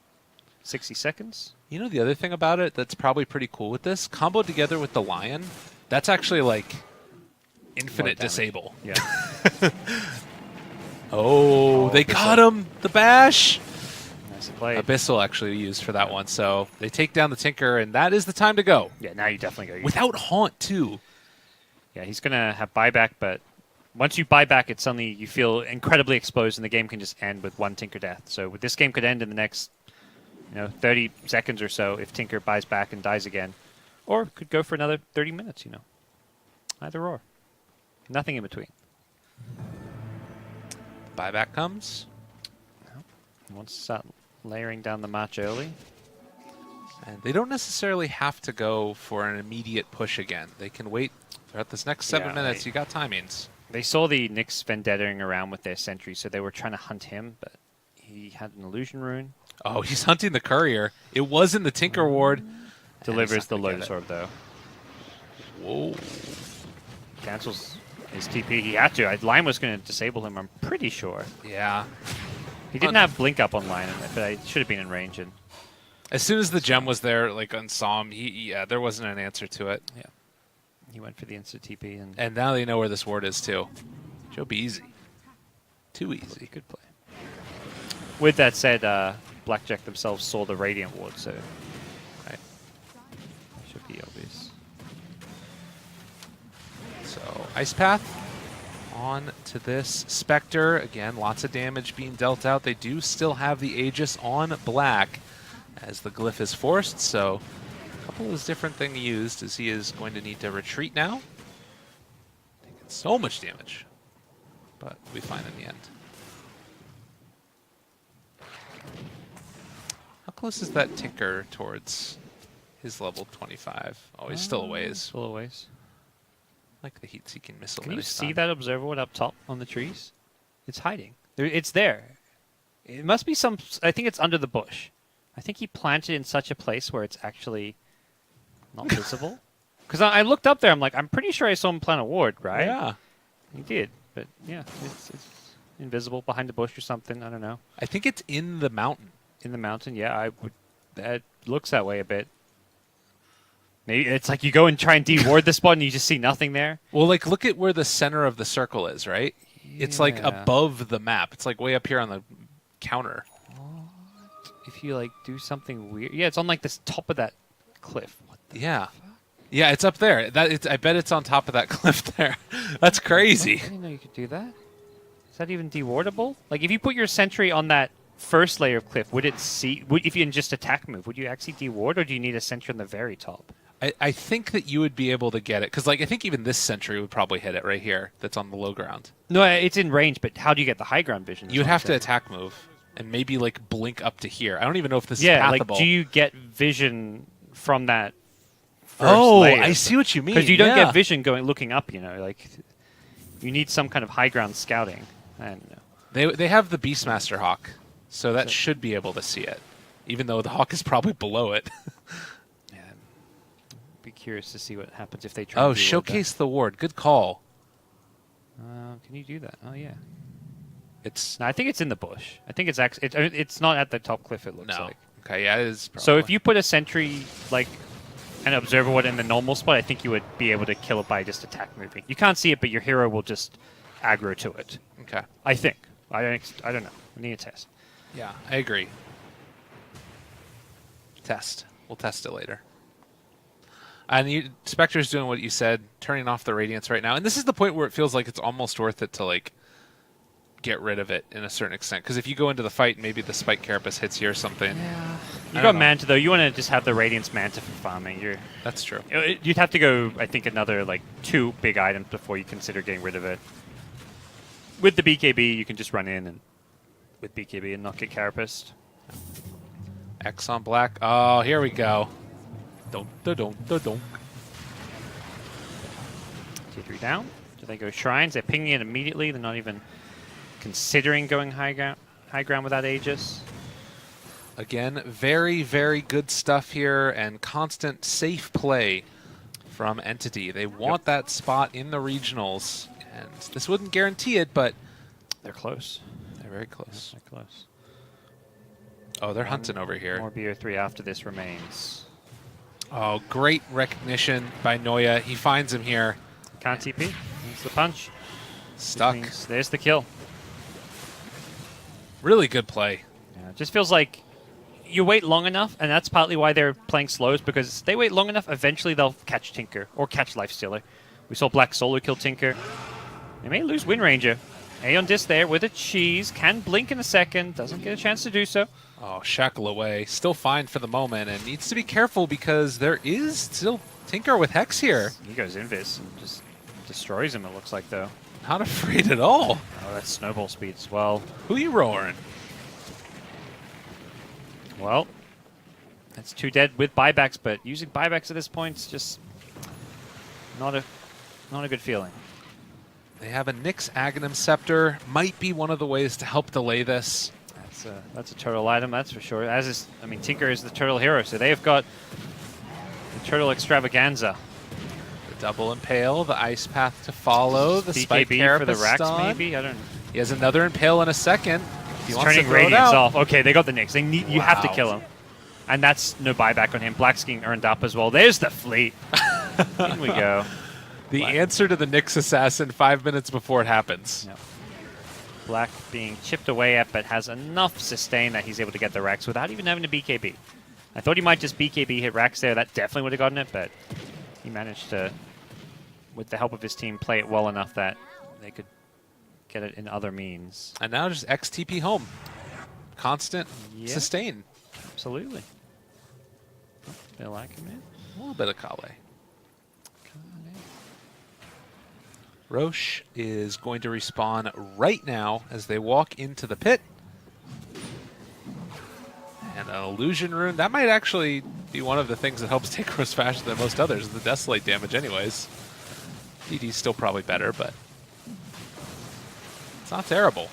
60 seconds. You know the other thing about it that's probably pretty cool with this? Combo together with the Lion, that's actually like infinite damage. disable. Yeah. Oh, they Abyssal. got him! The bash! Nice play. Abyssal actually used for that one, so they take down the Tinker, and that is the time to go. Yeah, now you definitely go. Without Haunt, too. Yeah, he's going to have buyback, but once you buy back, it's suddenly you feel incredibly exposed, and the game can just end with one Tinker death. So this game could end in the next 30 seconds or so if Tinker buys back and dies again. Or could go for another 30 minutes, Either or. Nothing in between. Buyback comes. Once you start layering down the match early. And they don't necessarily have to go for an immediate push again. They can wait throughout this next 7 Yeah, minutes. You got timings. They saw the Nyx Vendettaing around with their sentry, so they were trying to hunt him, but he had an illusion rune. Oh, he's hunting the Courier. It was in the Tinker Ward. Delivers the And he's not Lotus gonna Orb, though. Whoa. Cancels his TP. He had to. Line was going to disable him, I'm pretty sure. Yeah. He didn't have Blink up on Line, but I should have been in range. And As soon as the gem was there, like on saw him, there wasn't an answer to it. yeah, he went for the instant TP. And now they know where this ward is, too. Joe be easy. Too easy. Good play. With that said, Blackjack themselves saw the Radiant Ward, so Right. that should be obvious. So, Ice Path on to this Spectre. Again, lots of damage being dealt out. They do still have the Aegis on Black as the Glyph is forced, so a couple of those different things used as he is going to need to retreat now. Taking so much damage, but we find in the end. How close is that Tinker towards his level 25? Oh, he's still a ways. Still a ways. Like the heat-seeking missile. Can that you he's see done. that Observer Ward up top on the trees? It's hiding. It's there. It must be some... I think it's under the bush. I think he planted in such a place where it's actually not visible. Because I looked up there, I'm like, I'm pretty sure I saw him plant a ward, right? Yeah. He did, but yeah, it's invisible behind the bush or something. I don't know. I think it's in the mountain. In the mountain, yeah, I would. That looks that way a bit. Maybe it's like you go and try and de-ward the spot and you just see nothing there. Well, like, look at where the center of the circle is, right? It's like Yeah. above the map. It's like way up here on the counter. If you like do something weird, yeah, it's on like this top of that cliff. What the Yeah. Yeah, it's up there. I bet it's on top of that cliff there. That's I crazy. didn't know you could do that. Is that even de-wardable? Like, if you put your sentry on that first layer of cliff, would it see? If you in just attack move, would you actually de-ward, or do you need a sentry on the very top? I think that you would be able to get it. Because, like, I think even this sentry would probably hit it right here. That's on the low ground. No, it's in range, but how do you get the high ground vision? You would have to attack move and maybe, like, blink up to here. I don't even know if this Yeah, is like, pathable. do you get vision from that first Oh, layer? I see what you mean. Because you don't yeah. get vision looking up, like, you need some kind of high ground scouting. I don't know. They have the Beastmaster Hawk, so that should be able to see it, even though the Hawk is probably below it. Yeah, be curious to see what happens if they try. Oh, to de-ward showcase the ward. Good call. that. Can you do that? Oh yeah. It's No, I think it's in the bush. I think it's actually it's not at the top cliff. It looks no. like. Okay, yeah, it is. So if probably. you put a sentry like an observer would in the normal spot, I think you would be able to kill it by just attack moving. You can't see it, but your hero will just aggro to it. Okay. I think. I don't know. We need a test. Yeah, I agree. Test. We'll test it later. And Spectre's doing what you said, turning off the Radiance right now. And this is the point where it feels like it's almost worth it to, like, get rid of it in a certain extent. Because if you go into the fight, maybe the Spike Carapace hits you or something. Yeah. You I got don't know. Manta though. You want to just have the Radiance Manta for farming. That's true. You'd have to go, I think, another like 2 big items before you consider getting rid of it. With the BKB, you can just run in and with BKB and not get Carapaced. X on Black. Oh, here we go. Don't. Tier 3 down. Do they go Shrines? They're pinging it immediately. They're not even considering going high ground without Aegis. Again, very, very good stuff here and constant safe play from Entity. They want that spot in the regionals. And this wouldn't guarantee it, but They're close. they're very close. They're close. Oh, they're hunting over here. More BO3 after this remains. Oh, great recognition by Noya. He finds him here. Can't TP. There's the punch. Stuck. There's the kill. Really good play. Yeah, it just feels like you wait long enough, and that's partly why they're playing slows, because they wait long enough, eventually they'll catch Tinker or catch Lifestealer. We saw Black solo kill Tinker. They may lose Wind Ranger. A on disc there with a cheese. Can blink in a second. Doesn't get a chance to do so. Oh, shackle away. Still fine for the moment, and needs to be careful because there is still Tinker with Hex here. He goes Invis and just destroys him, it looks like, though. Not afraid at all. Oh, that's snowball speed as well. Who you roaring? Well, that's 2 dead with buybacks, but using buybacks at this point is just not a good feeling. They have a Nyx Aghanim Scepter. Might be one of the ways to help delay this. That's a turtle item, that's for sure. As is, I mean, Tinker is the turtle hero, so they have got the turtle extravaganza. The double impale, the ice path to follow, the spike BKB for the carapace racks, stun. maybe. I don't know. He has another impale in a second. He's wants to turning throw it Radiance out. off. Okay, they got the Nyx. They need, you have to Wow. kill him. And that's no buyback on him. Black's getting earned up as well. There's the fleet. In we go. The Black. answer to the Nyx Assassin 5 minutes before it happens. Yep. Black being chipped away at, but has enough sustain that he's able to get the racks without even having to BKB. I thought he might just BKB hit racks there. That definitely would have gotten it, but he managed to, with the help of his team, play it well enough that they could get it in other means. And now just XTP home. Constant Yeah. sustain. Absolutely. They like him, man. A little bit of Kale. Roche is going to respawn right now as they walk into the pit. And an illusion rune. That might actually be one of the things that helps take Roche faster than most others, the Desolate damage anyways. DD's still probably better, but it's not terrible.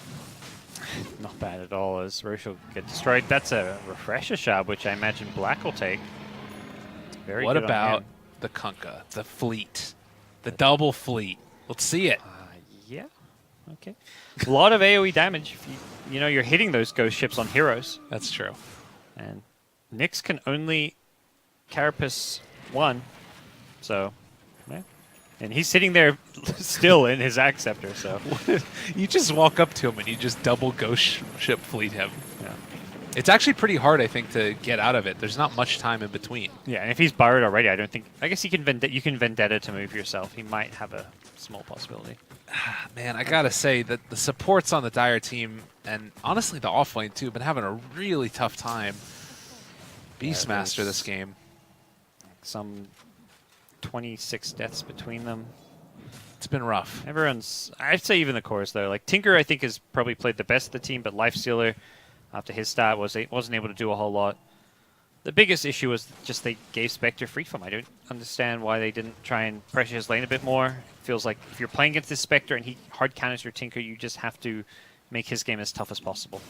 Not bad at all, as Roche will get destroyed. That's a refresher shard, which I imagine Black will take. Very What good on about him. the Kunkka, the fleet, the double fleet? Let's see it. Yeah. Okay. A lot of AoE damage. If you know, you're hitting those ghost ships on heroes. That's true. And Nyx can only carapace 1. So, yeah. And he's sitting there still in his Axe Scepter, so. You just walk up to him and you just double ghost ship fleet him. Yeah. It's actually pretty hard, I think, to get out of it. There's not much time in between. Yeah, and if he's burrowed already, I don't think. I guess you can Vendetta to move yourself. He might have a small possibility. Man, I gotta say that the supports on the Dire team, and honestly the offlane too, have been having a really tough time. Beastmaster this game. Some 26 deaths between them. It's been rough. Everyone's. I'd say even the chorus though. Like Tinker, I think has probably played the best of the team, but Lifestealer, after his start, wasn't able to do a whole lot. The biggest issue was just they gave Spectre free from. I don't understand why they didn't try and pressure his lane a bit more. It feels like if you're playing against this Spectre and he hard counters your Tinker, you just have to make his game as tough as possible.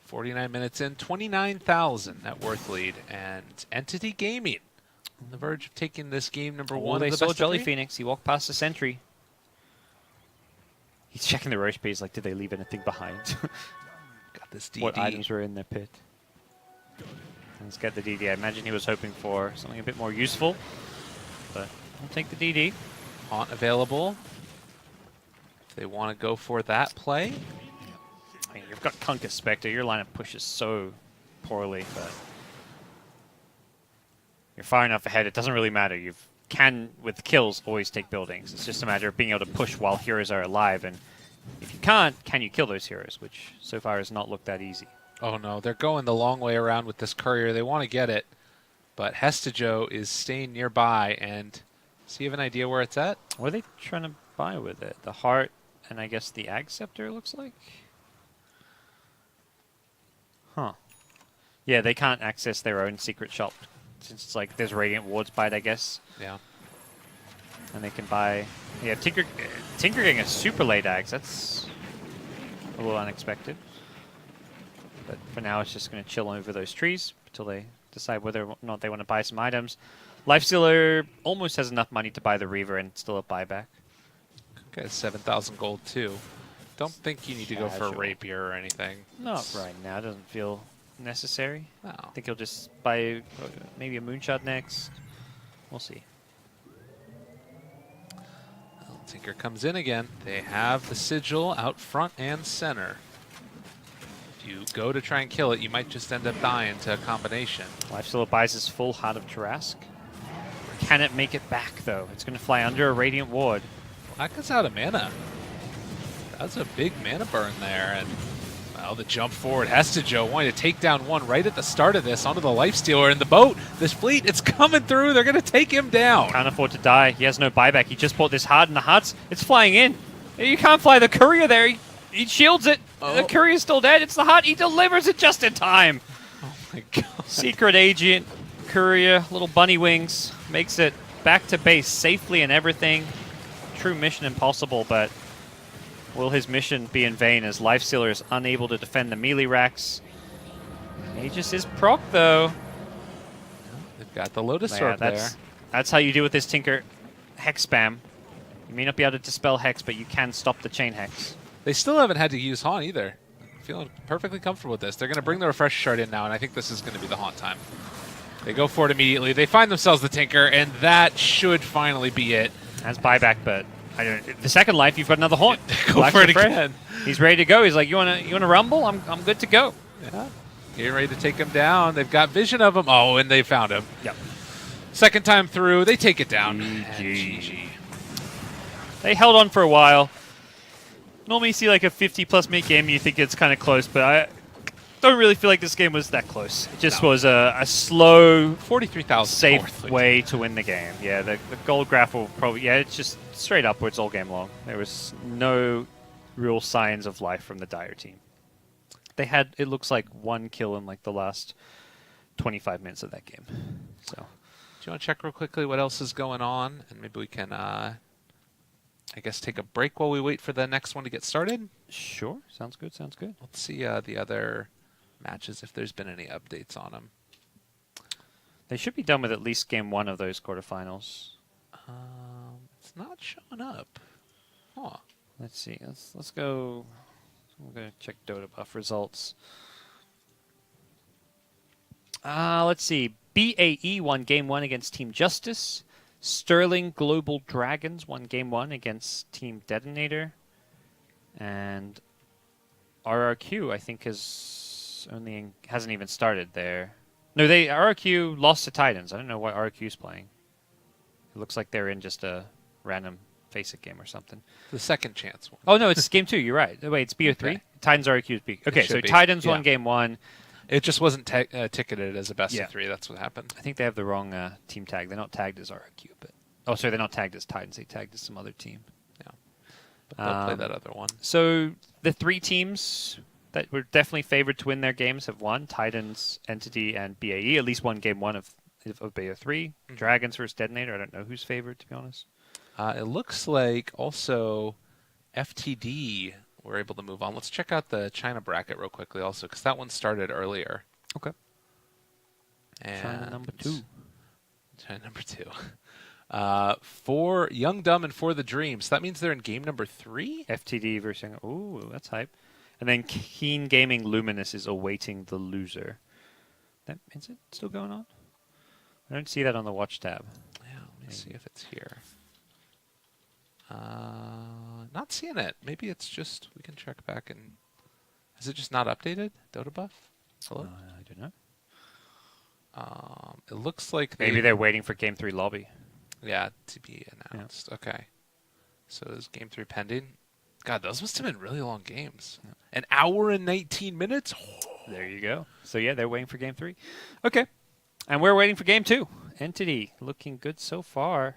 49 minutes in, 29,000 net worth lead, and Entity Gaming on the verge of taking this game number one. They of the saw best of Jolly three. Phoenix. He walked past the sentry. He's checking the Roche page like, did they leave anything behind? Got this DD. What items were in their pit? Let's get the DD. I imagine he was hoping for something a bit more useful, but I'll take the DD. Haunt available. If they want to go for that play. I mean, you've got Kunkka Spectre. Your lineup pushes so poorly, but you're far enough ahead. It doesn't really matter. You can, with kills, always take buildings. It's just a matter of being able to push while heroes are alive, and if you can't, can you kill those heroes, which so far has not looked that easy. Oh no, they're going the long way around with this courier. They want to get it, but Hestejo is staying nearby, and does he have an idea where it's at? What are they trying to buy with it? The heart and I guess the Ag Scepter, looks like? Huh. Yeah, they can't access their own secret shop since it's like there's Radiant Wards by it, I guess. Yeah. And they can buy... Yeah, Tinker getting a super late Axe. That's a little unexpected. But for now, it's just going to chill over those trees until they decide whether or not they want to buy some items. Lifestealer almost has enough money to buy the Reaver and still a buyback. Okay, 7,000 gold too. Don't think you need to go for a Casual. rapier or anything. Not right now. Doesn't feel necessary. No. I think he'll just buy maybe a moonshot next. We'll see. Well, Tinker comes in again. They have the sigil out front and center. If you go to try and kill it, you might just end up dying to a combination. Lifestealer buys his full Heart of Tarask. Can it make it back, though? It's going to fly under a Radiant Ward. Laka's out of mana. That's a big mana burn there, and well, the jump forward Hestejo wanting to take down one right at the start of this onto the Lifestealer in the boat. This fleet, it's coming through. They're going to take him down. Can't afford to die. He has no buyback. He just bought this Heart, and the Heart's it's flying in. You can't fly the Courier there. He shields it. The Courier's still dead. It's the Heart. He delivers it just in time. Oh my god. Secret Agent, Courier, little bunny wings, makes it back to base safely and everything. True mission impossible, but will his mission be in vain as Lifestealer is unable to defend the melee racks? Aegis is proc, though. They've got the Lotus Yeah, Orb there. that's how you deal with this Tinker. Hex spam. You may not be able to dispel Hex, but you can stop the chain Hex. They still haven't had to use Haunt either. I'm feeling perfectly comfortable with this. They're going to bring the Refresh Shard in now, and I think this is going to be the Haunt time. They go for it immediately. They find themselves the Tinker, and that should finally be it. Has buyback, but I don't. The second life, you've got another Haunt. Go Black for it Refresh. again. He's ready to go. He's like, you wanna rumble? I'm good to go. Yeah. Getting ready to take him down. They've got vision of him. Oh, and they found him. Yep. Second time through, they take it down. GG. And GG. They held on for a while. Normally you see like a 50-plus minute game and you think it's kind of close, but I don't really feel like this game was that close. It just was a slow, 43,000 safe way to win the game. Yeah, the gold graph will probably, yeah, it's just straight upwards all game long. There was no real signs of life from the Dire team. They had, it looks like, one kill in like the last 25 minutes of that game. So, Do you want to check real quickly what else is going on? And maybe we can, I guess, take a break while we wait for the next one to get started. sure, sounds good, sounds good. Let's see the other matches, if there's been any updates on them. They should be done with at least game one of those quarterfinals. It's not showing up. Huh. Let's see. Let's go. We're gonna check Dota buff results. Let's see. BAE won game one against Team Justice. Sterling Global Dragons won game one against Team Detonator. And RRQ, I think, hasn't even started there. No, RRQ lost to Titans. I don't know what RRQ's playing. It looks like they're in just a random Face-It game or something. The second chance one. Oh, no, it's game two. You're right. Wait, it's BO3? Okay. Titans RRQ is B. Okay, should so be. Titans won Yeah. game one. It just wasn't ticketed as a best Yeah. of three. That's what happened. I think they have the wrong team tag. They're not tagged as RRQ, but... Oh, sorry, they're not tagged as Titans. They tagged as some other team. Yeah. But they'll play that other one. So the three teams that were definitely favored to win their games have won. Titans, Entity, and BAE. At least won game one of BO3. Dragons versus Detonator. I don't know who's favored, to be honest. It looks like also FTD were able to move on. Let's check out the China bracket real quickly also, because that one started earlier. Okay. And China number two. China number two. For Young, Dumb, and For the Dreams. That means they're in game number 3? FTD versus... Ooh, that's hype. And then Keen Gaming Luminous is awaiting the loser. Is it still going on? I don't see that on the watch tab. Yeah, let me see if it's here. Not seeing it. Maybe it's just... We can check back and... Is it just not updated? Dota buff? Hello? I don't know. It looks like Maybe they're waiting for Game 3 lobby. Yeah, to be announced. Okay. So is game 3 pending? God, those must have been really long games. Yeah. An hour and 19 minutes? There you go. So yeah, they're waiting for Game 3. Okay. And we're waiting for Game 2. Entity, looking good so far.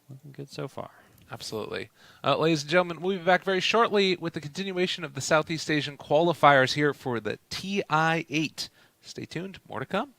Looking good so far. Absolutely. Ladies and gentlemen, we'll be back very shortly with the continuation of the Southeast Asian qualifiers here for the TI8. Stay tuned. More to come.